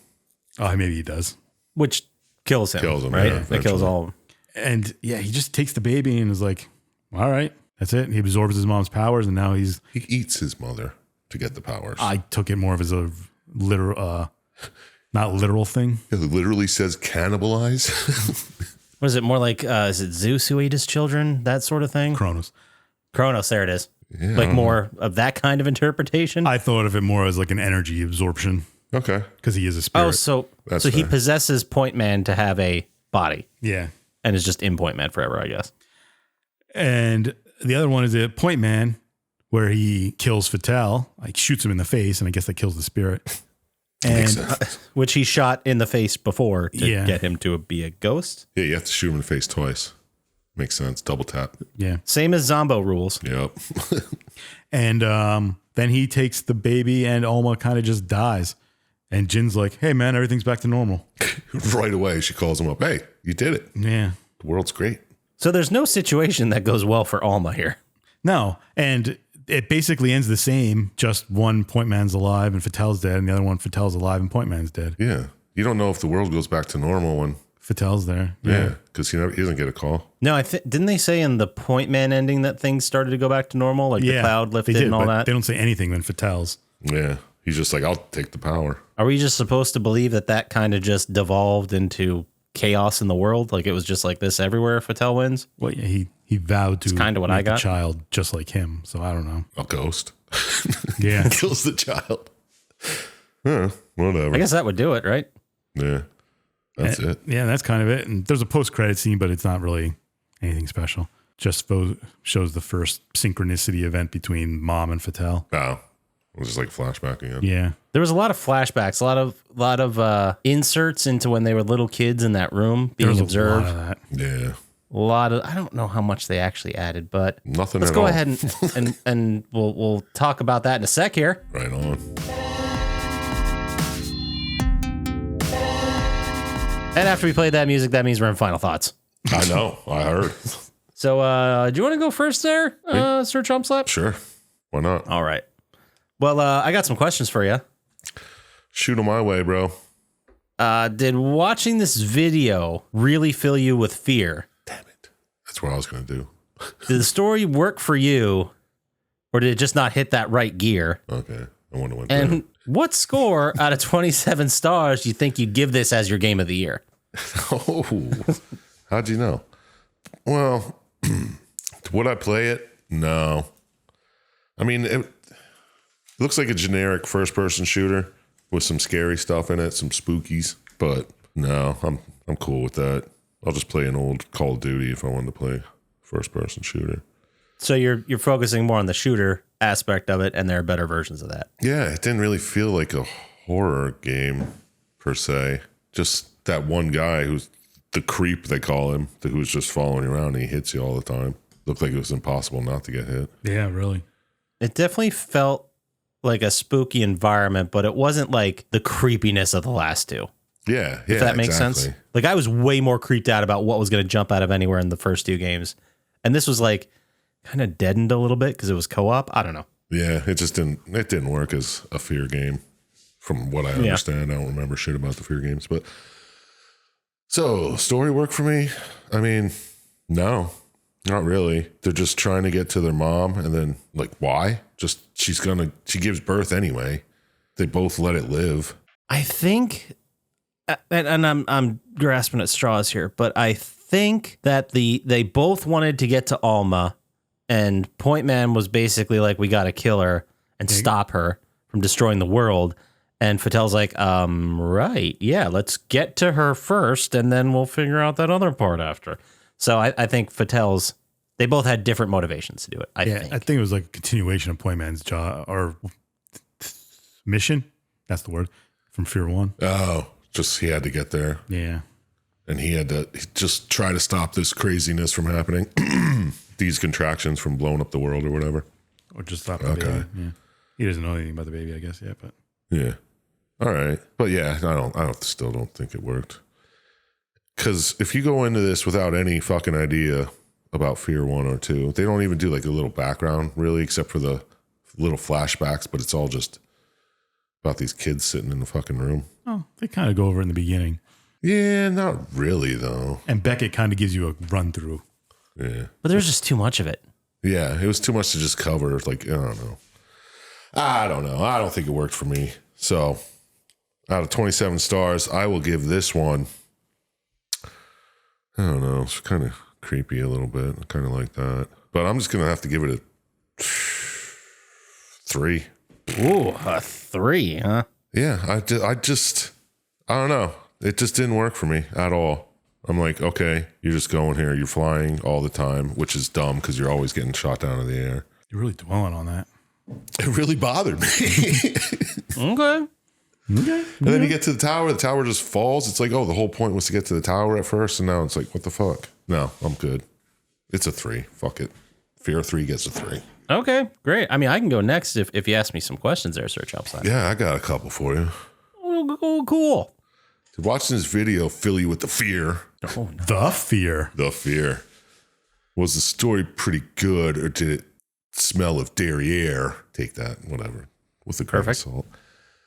[SPEAKER 3] Oh, maybe he does.
[SPEAKER 1] Which kills him.
[SPEAKER 2] Kills him,
[SPEAKER 1] right?
[SPEAKER 2] yeah,
[SPEAKER 1] That kills
[SPEAKER 2] eventually.
[SPEAKER 1] all of them.
[SPEAKER 3] And yeah, he just takes the baby and is like, all right, that's it. He absorbs his mom's powers and now he's.
[SPEAKER 2] He eats his mother to get the powers.
[SPEAKER 3] I took it more of as a literal, not literal thing.
[SPEAKER 2] It literally says cannibalize.
[SPEAKER 1] What is it? More like, is it Zeus who ate his children? That sort of thing?
[SPEAKER 3] Kronos.
[SPEAKER 1] Kronos, there it is.
[SPEAKER 2] Yeah,
[SPEAKER 1] Like more of that kind of interpretation.
[SPEAKER 3] I thought of it more as like an energy absorption
[SPEAKER 2] Okay.
[SPEAKER 3] because he is a spirit.
[SPEAKER 1] Oh, so
[SPEAKER 2] That's
[SPEAKER 1] he
[SPEAKER 2] fair.
[SPEAKER 1] possesses Point Man to have a body
[SPEAKER 3] Yeah.
[SPEAKER 1] and is just in Point Man forever, I guess.
[SPEAKER 3] And the other one is a Point Man where he kills F.E.A.R, like shoots him in the face, and I guess that kills the spirit.
[SPEAKER 2] Makes
[SPEAKER 3] And
[SPEAKER 2] sense.
[SPEAKER 1] Which he shot in the face before to
[SPEAKER 3] Yeah.
[SPEAKER 1] get him to be a ghost.
[SPEAKER 2] Yeah, you have to shoot him in the face twice. Makes sense. Double tap.
[SPEAKER 3] yeah.
[SPEAKER 1] Same as Zombo rules.
[SPEAKER 2] Yep.
[SPEAKER 3] And then he takes the baby and Alma kind of just dies. And Jin's like, hey, man, everything's back to normal.
[SPEAKER 2] Right away, she calls him up. Hey, you did it.
[SPEAKER 3] Yeah.
[SPEAKER 2] The world's great.
[SPEAKER 1] So there's no situation that goes well for Alma here.
[SPEAKER 3] No. And it basically ends the same. Just one Point Man's alive and F.E.A.R's dead. And the other one, F.E.A.R's alive and Point Man's dead.
[SPEAKER 2] Yeah. You don't know if the world goes back to normal when.
[SPEAKER 3] F.E.A.R's there.
[SPEAKER 2] Yeah. Because he doesn't get a call.
[SPEAKER 1] No, didn't they say in the Point Man ending that things started to go back to normal? Like the cloud
[SPEAKER 3] they
[SPEAKER 1] lifted
[SPEAKER 3] did,
[SPEAKER 1] and all
[SPEAKER 3] but
[SPEAKER 1] that?
[SPEAKER 3] They don't say anything when F.E.A.R's.
[SPEAKER 2] Yeah. He's just like, I'll take the power.
[SPEAKER 1] Are we just supposed to believe that kind of just devolved into chaos in the world? Like it was just like this everywhere if F.E.A.R wins?
[SPEAKER 3] Well, yeah, he vowed to
[SPEAKER 1] kinda what
[SPEAKER 3] make
[SPEAKER 1] I got.
[SPEAKER 3] the child just like him. So I don't know.
[SPEAKER 2] A ghost.
[SPEAKER 3] Yeah.
[SPEAKER 2] Kills the child. Whatever.
[SPEAKER 1] I guess that would do it, right?
[SPEAKER 2] Yeah. That's it.
[SPEAKER 3] Yeah, that's kind of it. And there's a post-credit scene, but it's not really anything special. Just shows the first synchronicity event between Mom and F.E.A.R.
[SPEAKER 2] Oh. It was just like a flashback again.
[SPEAKER 3] Yeah.
[SPEAKER 1] There was a lot of flashbacks, a lot of inserts into when they were little kids in that room
[SPEAKER 3] There
[SPEAKER 1] being
[SPEAKER 3] was
[SPEAKER 1] observed.
[SPEAKER 3] a lot of that.
[SPEAKER 2] Yeah.
[SPEAKER 1] A lot of, I don't know how much they actually added, but
[SPEAKER 2] Nothing
[SPEAKER 1] let's
[SPEAKER 2] at
[SPEAKER 1] go
[SPEAKER 2] all.
[SPEAKER 1] ahead and we'll talk about that in a sec here.
[SPEAKER 2] Right on.
[SPEAKER 1] And after we played that music, that means we're in final thoughts.
[SPEAKER 2] I know. I heard.
[SPEAKER 1] So, do you want to go first there, Sir Chump Slap?
[SPEAKER 2] Sure. Why not?
[SPEAKER 1] All right. Well, I got some questions for you.
[SPEAKER 2] Shoot them my way, bro.
[SPEAKER 1] Did watching this video really fill you with fear?
[SPEAKER 2] Damn it. That's what I was going to do.
[SPEAKER 1] Did the story work for you, or did it just not hit that right gear?
[SPEAKER 2] Okay. I wonder what.
[SPEAKER 1] And what score out of 27 stars do you think you'd give this as your game of the year?
[SPEAKER 2] Oh, how'd you know? Well, would I play it? No. I mean, it looks like a generic first-person shooter with some scary stuff in it, some spookies. But no, I'm cool with that. I'll just play an old Call of Duty if I wanted to play first-person shooter.
[SPEAKER 1] So you're focusing more on the shooter aspect of it, and there are better versions of that.
[SPEAKER 2] Yeah, it didn't really feel like a horror game per se. Just that one guy who's the creep, they call him, who's just following you around and he hits you all the time. Looked like it was impossible not to get hit.
[SPEAKER 3] Yeah, really.
[SPEAKER 1] It definitely felt like a spooky environment, but it wasn't like the creepiness of the last two.
[SPEAKER 2] Yeah,
[SPEAKER 1] If that makes sense. Like I was way more creeped out about what was going to jump out of anywhere in the first two games. And this was like kind of deadened a little bit because it was co-op. I don't know.
[SPEAKER 2] Yeah, it didn't work as a F.E.A.R game from what I understand. I don't remember shit about the F.E.A.R games, but so story work for me? I mean, no, not really. They're just trying to get to their mom and then like, why? Just, she gives birth anyway. They both let it live.
[SPEAKER 1] I think, and I'm grasping at straws here, but I think that they both wanted to get to Alma, and Point Man was basically like, we got to kill her and stop her from destroying the world. And Fattel's like, right, yeah, let's get to her first, and then we'll figure out that other part after. So I think they both had different motivations to do it. I think
[SPEAKER 3] it was like a continuation of Point Man's job or mission. That's the word from F.E.A.R 1.
[SPEAKER 2] Oh, just he had to get there.
[SPEAKER 3] Yeah.
[SPEAKER 2] And he had to just try to stop this craziness from happening. These contractions from blowing up the world or whatever.
[SPEAKER 3] Or just stop the baby. Yeah. He doesn't know anything about the baby, I guess, yet, but.
[SPEAKER 2] Yeah. All right. But yeah, I still don't think it worked. Because if you go into this without any fucking idea about F.E.A.R 1 or 2, they don't even do like a little background really, except for the little flashbacks, but it's all just about these kids sitting in the fucking room.
[SPEAKER 3] Oh, they kind of go over it in the beginning.
[SPEAKER 2] Yeah, not really though.
[SPEAKER 3] And Beckett kind of gives you a run through.
[SPEAKER 2] Yeah.
[SPEAKER 1] But there's just too much of it.
[SPEAKER 2] Yeah, it was too much to just cover. Like, I don't know. I don't think it worked for me. So, out of 27 stars, I will give this one, I don't know, it's kind of creepy a little bit. I kind of like that. But I'm just going to have to give it a 3.
[SPEAKER 1] Ooh, a 3, huh?
[SPEAKER 2] Yeah, I don't know. It just didn't work for me at all. I'm like, okay, you're just going here. You're flying all the time, which is dumb because you're always getting shot down in the air.
[SPEAKER 3] You're really dwelling on that.
[SPEAKER 2] It really bothered me.
[SPEAKER 1] Okay.
[SPEAKER 2] And then you get to the tower just falls. It's like, oh, the whole point was to get to the tower at first, and now it's like, what the fuck? No, I'm good. It's a 3. Fuck it. F.E.A.R 3 gets a 3.
[SPEAKER 1] Okay, great. I mean, I can go next if you ask me some questions there, Sir Chump Slap.
[SPEAKER 2] Yeah, I got a couple for you.
[SPEAKER 1] Oh, cool.
[SPEAKER 2] Did watching this video fill you with the fear?
[SPEAKER 1] Oh, no.
[SPEAKER 3] The F.E.A.R.
[SPEAKER 2] The fear. Was the story pretty good, or did it smell of derriere? Take that, whatever, with a grain of salt.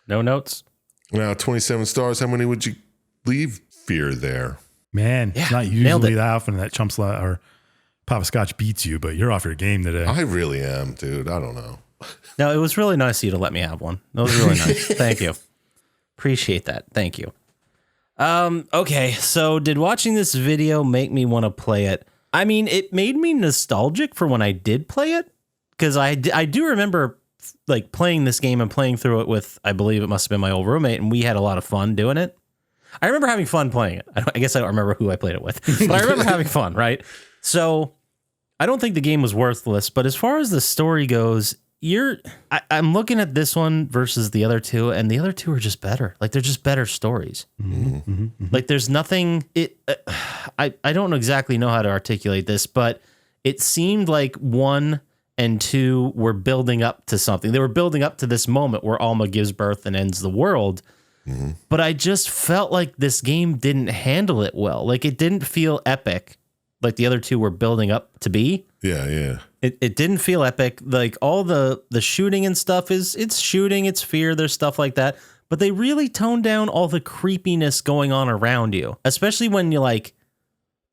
[SPEAKER 1] No notes?
[SPEAKER 2] Now, 27 stars, how many would you leave F.E.A.R there?
[SPEAKER 3] Man, it's not usually that often that Chump Slap or Poppascotch beats you, but you're off your game today.
[SPEAKER 2] I really am, dude. I don't know.
[SPEAKER 1] No, it was really nice of you to let me have one. That was really nice. Thank you. Appreciate that. Thank you. Okay, so did watching this video make me want to play it? I mean, it made me nostalgic for when I did play it, because I do remember like playing this game and playing through it with, I believe it must have been my old roommate, and we had a lot of fun doing it. I remember having fun playing it. I guess I don't remember who I played it with, but I remember having fun, right? So I don't think the game was worthless, but as far as the story goes, I'm looking at this one versus the other two, and the other two are just better. Like, they're just better stories. Like, there's nothing. I don't exactly know how to articulate this, but it seemed like 1 and 2 were building up to something. They were building up to this moment where Alma gives birth and ends the world. But I just felt like this game didn't handle it well. Like, it didn't feel epic like the other two were building up to be.
[SPEAKER 2] Yeah.
[SPEAKER 1] It didn't feel epic. Like, all the shooting and stuff it's shooting, it's fear, there's stuff like that. But they really toned down all the creepiness going on around you, especially when you like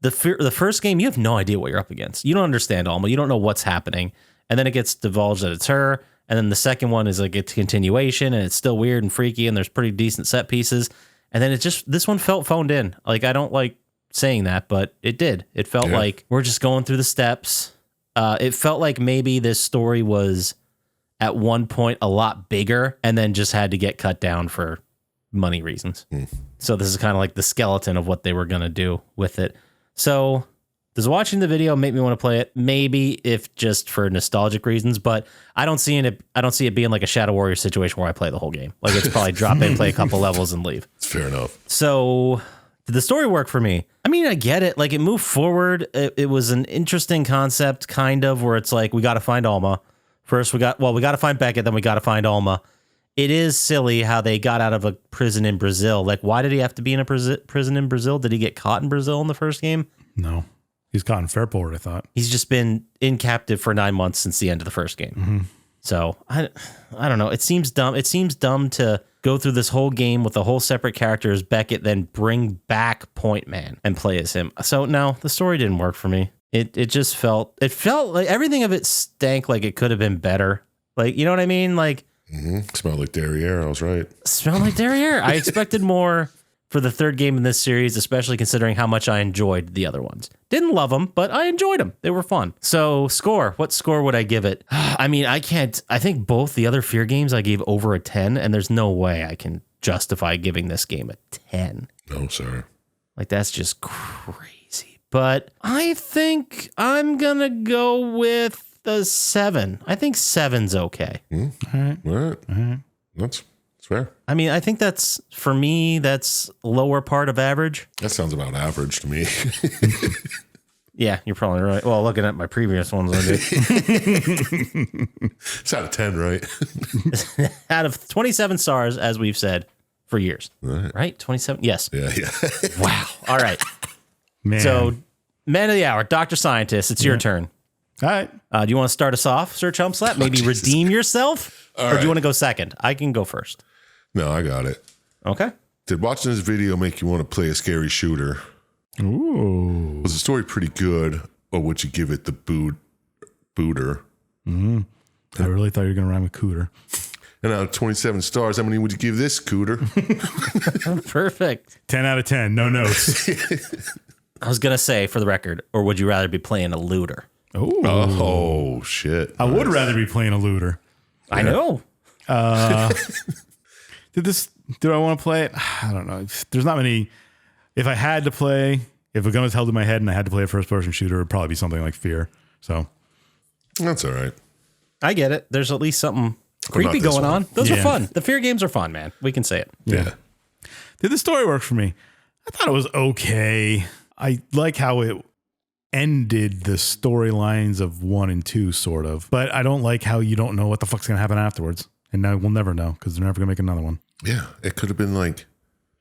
[SPEAKER 1] the first game, you have no idea what you're up against. You don't understand Alma. You don't know what's happening. And then it gets divulged that it's her. And then the second one is like it's continuation, and it's still weird and freaky, and there's pretty decent set pieces. And then this one felt phoned in. Like, I don't like saying that, but it did. It felt like we're just going through the steps. It felt like maybe this story was at one point a lot bigger and then just had to get cut down for money reasons. So this is kind of like the skeleton of what they were going to do with it. So Does watching the video make me want to play it? Maybe, if just for nostalgic reasons, but I don't see it being like a Shadow Warrior situation where I play the whole game. Like, it's probably drop in, play a couple levels, and leave.
[SPEAKER 2] It's fair enough.
[SPEAKER 1] So, did the story work for me? I mean, I get it. Like, it moved forward. It was an interesting concept, kind of, where it's like, we got to find Alma. First, we got to find Beckett, then we got to find Alma. It is silly how they got out of a prison in Brazil. Like, why did he have to be in a prison in Brazil? Did he get caught in Brazil in the first game?
[SPEAKER 3] No. He's caught in Fairport, I thought.
[SPEAKER 1] He's just been in captive for 9 months since the end of the first game.
[SPEAKER 3] Mm-hmm.
[SPEAKER 1] So I don't know. It seems dumb. It seems dumb to go through this whole game with a whole separate character as Beckett, then bring back Point Man and play as him. So no, the story didn't work for me. It just felt like everything of it stank like it could have been better. Like, you know what I mean? Like,
[SPEAKER 2] Smelled like derriere. I was right.
[SPEAKER 1] Smelled like derriere. I expected more for the third game in this series, especially considering how much I enjoyed the other ones. Didn't love them, but I enjoyed them. They were fun. So score. What score would I give it? I mean, I think both the other F.E.A.R games I gave over a 10, and there's no way I can justify giving this game a 10.
[SPEAKER 2] No, sir.
[SPEAKER 1] Like, that's just crazy. But I think I'm going to go with the 7. I think 7's okay.
[SPEAKER 2] All right. That's fair.
[SPEAKER 1] I mean, I think that's, for me, that's lower part of average.
[SPEAKER 2] That sounds about average to me.
[SPEAKER 1] Yeah, you're probably right. Well, looking at my previous ones, I did.
[SPEAKER 2] It's out of 10, right?
[SPEAKER 1] Out of 27 stars, as we've said for years. Right? 27? Yes.
[SPEAKER 2] Yeah.
[SPEAKER 1] Wow. All right.
[SPEAKER 3] Man.
[SPEAKER 1] So, Man of the Hour, Dr. Syintist, it's your turn.
[SPEAKER 3] All right.
[SPEAKER 1] Do you want to start us off, Sir Chump Slap? Maybe redeem yourself? Or do you want to go second? I can go first.
[SPEAKER 2] No, I got it.
[SPEAKER 1] Okay.
[SPEAKER 2] Did watching this video make you want to play a scary shooter?
[SPEAKER 3] Ooh.
[SPEAKER 2] Was the story pretty good, or would you give it the booter?
[SPEAKER 3] I really thought you were going to rhyme with cooter.
[SPEAKER 2] And out of 27 stars, how many would you give this cooter?
[SPEAKER 1] Perfect.
[SPEAKER 3] 10 out of 10. No notes.
[SPEAKER 1] I was going to say, for the record, or would you rather be playing a looter?
[SPEAKER 2] Oh, shit.
[SPEAKER 3] I would rather be playing a looter.
[SPEAKER 1] I know.
[SPEAKER 3] Did I want to play it? I don't know. There's not many. If I had to play, if a gun was held in my head and I had to play a first-person shooter, it would probably be something like F.E.A.R. So
[SPEAKER 2] That's all right.
[SPEAKER 1] I get it. There's at least something creepy
[SPEAKER 2] this
[SPEAKER 1] going
[SPEAKER 2] one.
[SPEAKER 1] on. Those are
[SPEAKER 3] Yeah.
[SPEAKER 1] fun. The F.E.A.R games are fun, man. We can say it.
[SPEAKER 2] Yeah.
[SPEAKER 3] did the story work for me? I thought it was okay. I like how it ended the storylines of 1 and 2, sort of. But I don't like how you don't know what the fuck's going to happen afterwards. And now we'll never know because they're never going to make another one.
[SPEAKER 2] Yeah. It could have been like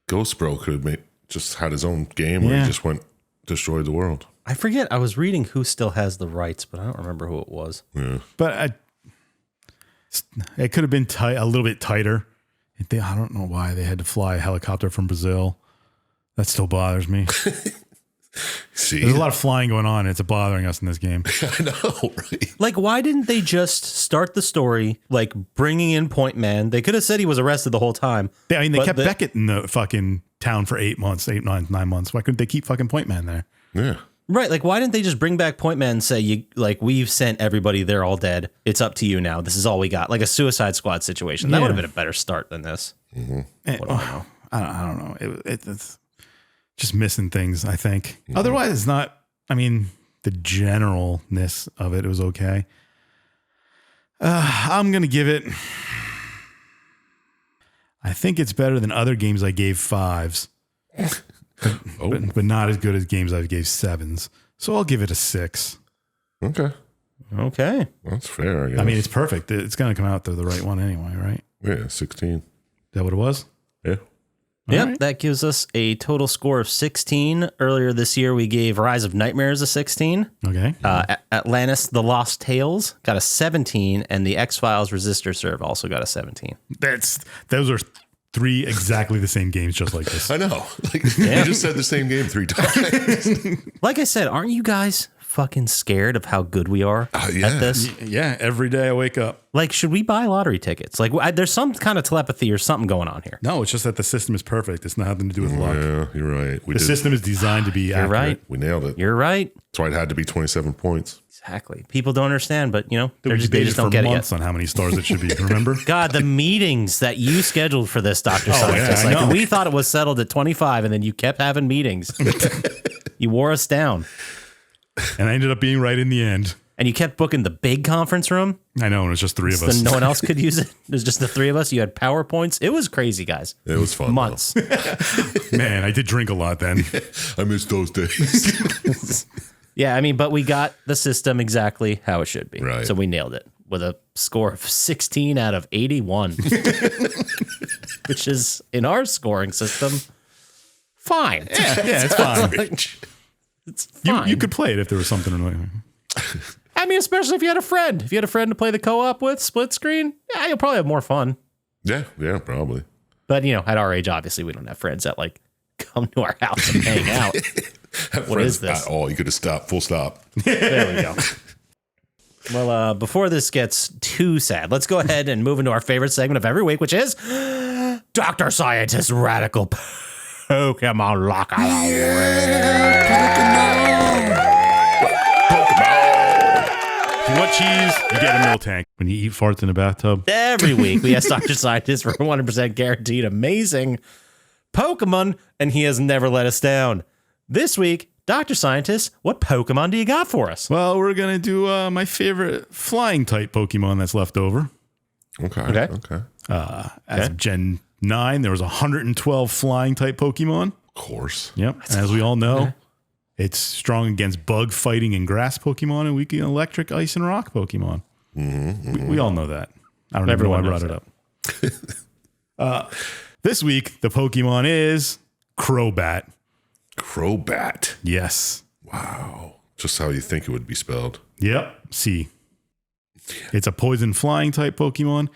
[SPEAKER 2] Ghost Bro could have just had his own game where he just destroyed the world.
[SPEAKER 1] I forget. I was reading who still has the rights, but I don't remember who it was.
[SPEAKER 2] Yeah.
[SPEAKER 3] But it could have been a little bit tighter. I don't know why they had to fly a helicopter from Brazil. That still bothers me.
[SPEAKER 2] See?
[SPEAKER 3] There's a lot of flying going on. And it's bothering us in this game.
[SPEAKER 2] I know, right?
[SPEAKER 1] Like, why didn't they just start the story, like, bringing in Point Man? They could have said he was arrested the whole time.
[SPEAKER 3] I mean, they
[SPEAKER 1] But
[SPEAKER 3] kept Beckett in the fucking town for 9 months. Why couldn't they keep fucking Point Man there?
[SPEAKER 2] Yeah.
[SPEAKER 1] Right. Like, why didn't they just bring back Point Man and say, we've sent everybody, they're all dead. It's up to you now. This is all we got. Like a Suicide Squad situation. That would have been a better start than this. What do I know?
[SPEAKER 3] I don't know. It's just missing things, I think. Otherwise, it's not, I mean, the generalness of it was okay. I'm going to give it, I think it's better than other games I gave 5s. But not as good as games I've gave 7s. So I'll give it a 6.
[SPEAKER 2] Okay.
[SPEAKER 1] Okay.
[SPEAKER 2] That's fair, I guess.
[SPEAKER 3] I mean, it's perfect. It's going to come out to the right one anyway, right?
[SPEAKER 2] Yeah, 16.
[SPEAKER 3] Is that what it was?
[SPEAKER 2] Yeah.
[SPEAKER 1] Yep,
[SPEAKER 3] right.
[SPEAKER 1] that gives us a total score of 16. Earlier this year, we gave Rise of Nightmares a 16.
[SPEAKER 3] Okay.
[SPEAKER 1] Atlantis, The Lost Tales got a 17, and the X-Files Resistor Serve also got a 17.
[SPEAKER 3] Those are 3 exactly the same games, just like this.
[SPEAKER 2] I know. Like, you just said the same game 3 times.
[SPEAKER 1] Like I said, aren't you guys fucking scared of how good we are
[SPEAKER 2] yeah.
[SPEAKER 1] at this?
[SPEAKER 3] Yeah, every day I wake up.
[SPEAKER 1] Like, should we buy lottery tickets? Like, there's some kind of telepathy or something going on here.
[SPEAKER 3] No, it's just that the system is perfect. It's nothing to do with luck.
[SPEAKER 2] Yeah, you're right.
[SPEAKER 3] The system is designed to be accurate.
[SPEAKER 1] right.
[SPEAKER 2] We nailed it.
[SPEAKER 1] You're right.
[SPEAKER 2] That's why it had to be 27 points.
[SPEAKER 1] Exactly. People don't understand, but, they
[SPEAKER 3] We
[SPEAKER 1] just
[SPEAKER 3] debated
[SPEAKER 1] don't
[SPEAKER 3] for
[SPEAKER 1] get it
[SPEAKER 3] months
[SPEAKER 1] yet.
[SPEAKER 3] on how many stars it should be. Remember?
[SPEAKER 1] God, the meetings that you scheduled for this, Dr.
[SPEAKER 3] yeah,
[SPEAKER 1] Scientist.
[SPEAKER 3] I know.
[SPEAKER 1] We thought it was settled at 25, and then you kept having meetings. You wore us down.
[SPEAKER 3] And I ended up being right in the end.
[SPEAKER 1] And you kept booking the big conference room.
[SPEAKER 3] I know, and it was just 3 of us.
[SPEAKER 1] So no one else could use it. It was just the 3 of us. You had PowerPoints. It was crazy, guys.
[SPEAKER 2] It was fun.
[SPEAKER 1] Months.
[SPEAKER 3] Man, I did drink a lot then.
[SPEAKER 2] I miss those days.
[SPEAKER 1] Yeah, I mean, but we got the system exactly how it should be.
[SPEAKER 2] Right.
[SPEAKER 1] So we nailed it with a score of 16 out of 81, which is, in our scoring system, fine.
[SPEAKER 3] Yeah, it's fine.
[SPEAKER 1] It's fine.
[SPEAKER 3] You could play it if there was something annoying.
[SPEAKER 1] I mean, especially if you had a friend. If you had a friend to play the co-op with, split screen, yeah, you'll probably have more fun.
[SPEAKER 2] Yeah, probably.
[SPEAKER 1] But, you know, at our age, obviously, we don't have friends that, like, come to our house and hang out. What is this?
[SPEAKER 2] At all. You could have stopped, full stop.
[SPEAKER 1] There we go. Well, before this gets too sad, let's go ahead and move into our favorite segment of every week, which is Dr. Syintist Radical Pokemon Lock.
[SPEAKER 3] If you want cheese, you get a milk tank. When you eat farts in a bathtub.
[SPEAKER 1] Every week, we ask Dr. Syintist for 100% guaranteed amazing Pokemon, and he has never let us down. This week, Dr. Syintist, what Pokemon do you got for us?
[SPEAKER 3] Well, we're going to do my favorite flying type Pokemon that's left over.
[SPEAKER 2] Okay.
[SPEAKER 3] As of Gen 9, there was 112 flying type Pokemon.
[SPEAKER 2] Of course.
[SPEAKER 3] Yep. And as we all know, it's strong against bug fighting and grass Pokemon and weak against electric, ice, and rock Pokemon. We all know that. I don't even know why I brought it up. This week, the Pokemon is Crobat.
[SPEAKER 2] Crobat.
[SPEAKER 3] Yes.
[SPEAKER 2] Wow. Just how you think it would be spelled.
[SPEAKER 3] Yep. C. It's a poison flying type Pokemon.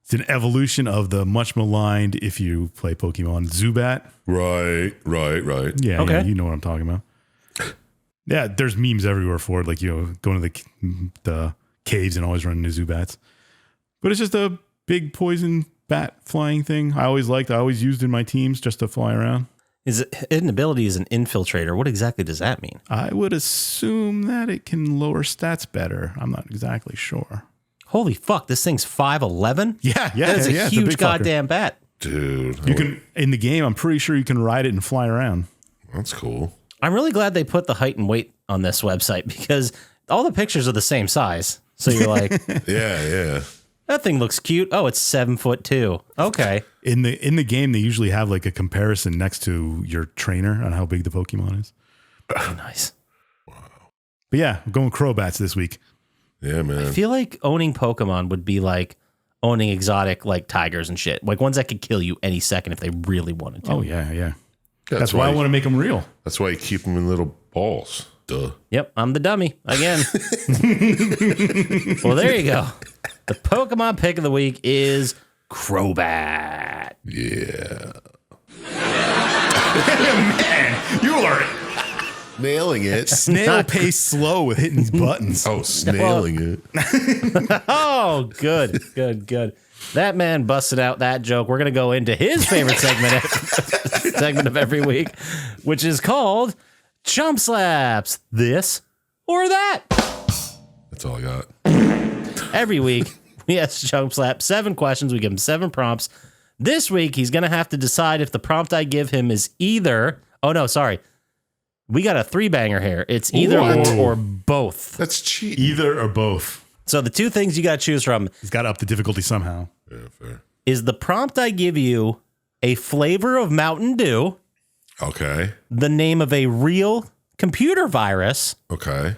[SPEAKER 3] It's an evolution of the much maligned, if you play Pokemon, Zubat.
[SPEAKER 2] Right.
[SPEAKER 3] Yeah,
[SPEAKER 1] Okay.
[SPEAKER 3] yeah, you know what I'm talking about. Yeah, there's memes everywhere for it, like, you know, going to the caves and always running into Zubats. But it's just a big poison bat flying thing. I always used in my teams just to fly around.
[SPEAKER 1] His hidden ability is an infiltrator. What exactly does that mean?
[SPEAKER 3] I would assume that it can lower stats better. I'm not exactly sure.
[SPEAKER 1] Holy fuck, this thing's 5'11"?
[SPEAKER 3] Yeah.
[SPEAKER 1] That is a
[SPEAKER 3] it's
[SPEAKER 1] huge
[SPEAKER 3] big fucker.
[SPEAKER 1] goddamn bat.
[SPEAKER 2] Dude.
[SPEAKER 3] You can, in the game, I'm pretty sure you can ride it and fly around.
[SPEAKER 2] That's cool.
[SPEAKER 1] I'm really glad they put the height and weight on this website because all the pictures are the same size. So you're like,
[SPEAKER 2] Yeah.
[SPEAKER 1] that thing looks cute. Oh, it's 7'2". Okay.
[SPEAKER 3] In the game, they usually have like a comparison next to your trainer on how big the Pokemon is.
[SPEAKER 1] Nice.
[SPEAKER 3] But yeah, I'm going Crobats this week.
[SPEAKER 2] Yeah, man.
[SPEAKER 1] I feel like owning Pokemon would be like owning exotic like tigers and shit. Like ones that could kill you any second if they really wanted to.
[SPEAKER 3] Oh, yeah.
[SPEAKER 2] Yeah,
[SPEAKER 3] That's why I want to make them real.
[SPEAKER 2] That's why you keep them in little balls. Duh.
[SPEAKER 1] Yep, I'm the dummy again. Well, there you go. The Pokemon pick of the week is Crobat.
[SPEAKER 2] Yeah.
[SPEAKER 3] Man, you are
[SPEAKER 2] Nailing it.
[SPEAKER 3] snail pace slow with hitting these buttons.
[SPEAKER 2] Oh, snailing it.
[SPEAKER 1] Oh, good. That man busted out that joke. We're going to go into his favorite segment of every week, which is called Chump Slaps. This or that.
[SPEAKER 2] That's all I got.
[SPEAKER 1] Every week, we ask Chump Slap 7 questions. We give him 7 prompts. This week, he's going to have to decide if the prompt I give him is either... Oh, no, sorry. We got a 3-banger here. It's either or both.
[SPEAKER 2] That's cheating.
[SPEAKER 3] Either or both.
[SPEAKER 1] So the 2 things you got to choose from
[SPEAKER 3] He's got to up the difficulty somehow.
[SPEAKER 2] Yeah, fair.
[SPEAKER 1] is the prompt I give you a flavor of Mountain Dew,
[SPEAKER 2] Okay.
[SPEAKER 1] the name of a real computer virus,
[SPEAKER 2] Okay.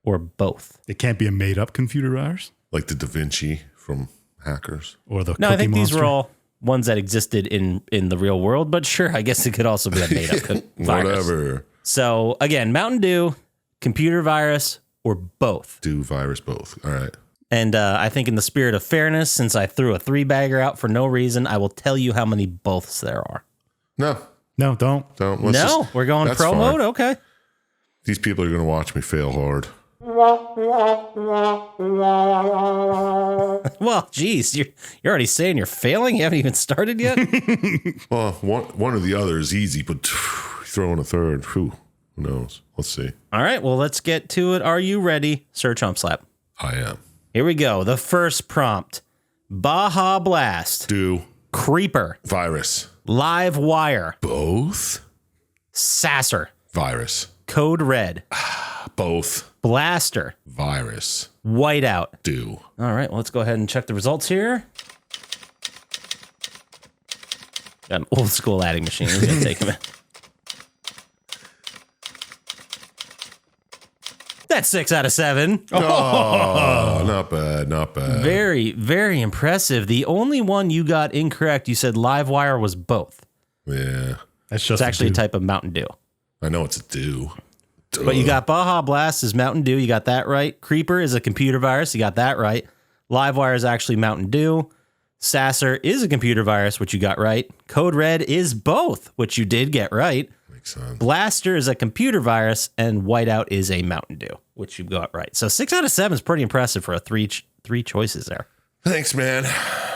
[SPEAKER 1] or both.
[SPEAKER 3] It can't be a made-up computer virus
[SPEAKER 2] Like the Da Vinci from Hackers.
[SPEAKER 3] or the
[SPEAKER 1] No,
[SPEAKER 3] Cookie
[SPEAKER 1] I think these
[SPEAKER 3] Monster.
[SPEAKER 1] were all ones that existed in the real world, but sure, I guess it could also be a made-up virus.
[SPEAKER 2] Whatever.
[SPEAKER 1] So again, Mountain Dew, computer virus, or both.
[SPEAKER 2] Do virus both. All right.
[SPEAKER 1] And I think in the spirit of fairness, since I threw a 3-bagger out for no reason, I will tell you how many boths there are.
[SPEAKER 2] No.
[SPEAKER 3] No, don't.
[SPEAKER 2] Let's
[SPEAKER 1] No,
[SPEAKER 2] just-
[SPEAKER 1] we're going
[SPEAKER 2] that's
[SPEAKER 1] pro
[SPEAKER 2] fine.
[SPEAKER 1] mode? Okay.
[SPEAKER 2] These people are going to watch me fail hard.
[SPEAKER 1] Well, geez, you're already saying you're failing? You haven't even started yet?
[SPEAKER 2] Well, one or the other is easy, but throw in a third. Who knows? Let's see.
[SPEAKER 1] All right, well, let's get to it. Are you ready, Sir Chump Slap?
[SPEAKER 2] I am.
[SPEAKER 1] Here we go. The first prompt. Baja Blast.
[SPEAKER 2] Do
[SPEAKER 1] Creeper.
[SPEAKER 2] virus.
[SPEAKER 1] Live Wire.
[SPEAKER 2] Both?
[SPEAKER 1] Sasser.
[SPEAKER 2] Virus.
[SPEAKER 1] Code Red.
[SPEAKER 2] Both.
[SPEAKER 1] Blaster.
[SPEAKER 2] Virus.
[SPEAKER 1] Whiteout.
[SPEAKER 2] Do.
[SPEAKER 1] All right, well, let's go ahead and check the results here. Got an old school adding machine. It's going to take a minute. That's 6 out of 7.
[SPEAKER 2] Oh, not bad, not bad.
[SPEAKER 1] Very, very impressive. The only one you got incorrect, you said Livewire was both.
[SPEAKER 2] Yeah.
[SPEAKER 3] That's just
[SPEAKER 1] It's actually a type of Mountain Dew.
[SPEAKER 2] I know it's a do.
[SPEAKER 1] But you got Baja Blast is Mountain Dew. You got that right. Creeper is a computer virus. You got that right. Livewire is actually Mountain Dew. Sasser is a computer virus, which you got right. Code Red is both, which you did get right.
[SPEAKER 2] Makes sense.
[SPEAKER 1] Blaster is a computer virus, and Whiteout is a Mountain Dew, which you got right. So 6 out of 7 is pretty impressive for a three choices there.
[SPEAKER 2] Thanks, man.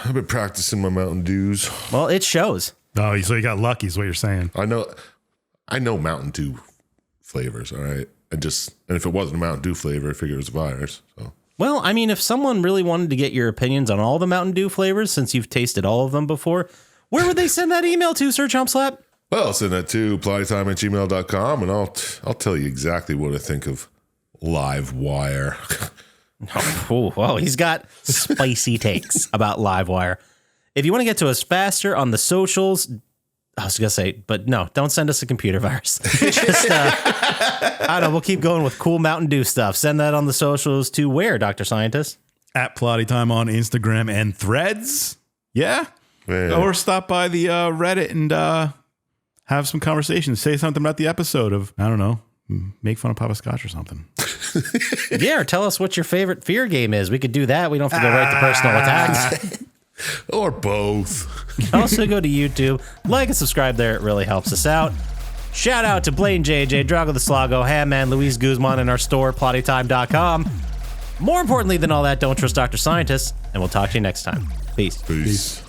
[SPEAKER 2] I've been practicing my Mountain Dews.
[SPEAKER 1] Well, it shows.
[SPEAKER 3] Oh, so you got lucky is what you're saying.
[SPEAKER 2] I know Mountain Dew flavors, all right? And if it wasn't a Mountain Dew flavor, I figured it was a virus. So
[SPEAKER 1] Well, I mean, if someone really wanted to get your opinions on all the Mountain Dew flavors, since you've tasted all of them before, where would they send that email to, Sir Chump Slap?
[SPEAKER 2] Well, send that to plottytime@gmail.com, and I'll tell you exactly what I think of Livewire.
[SPEAKER 1] Oh, he's got spicy takes about Livewire. If you want to get to us faster on the socials, I was going to say, but no, don't send us a computer virus. Just, I don't know, we'll keep going with cool Mountain Dew stuff. Send that on the socials to where, Dr. Syintist?
[SPEAKER 3] At Plottytime on Instagram and Threads. Yeah.
[SPEAKER 2] Man.
[SPEAKER 3] Or stop by the Reddit and have some conversations. Say something about the episode of, I don't know, make fun of Poppascotch or something.
[SPEAKER 1] Yeah, or tell us what your favorite F.E.A.R game is. We could do that. We don't have to go right to personal attacks.
[SPEAKER 2] Or both.
[SPEAKER 1] Also go to YouTube, like and subscribe there. It really helps us out. Shout out to Blaine JJ, Drago the Slago, Hamman, Luis Guzman, and our store, plottytime.com. More importantly than all that, don't trust Dr. Syintist, and we'll talk to you next time. Peace.
[SPEAKER 2] Peace.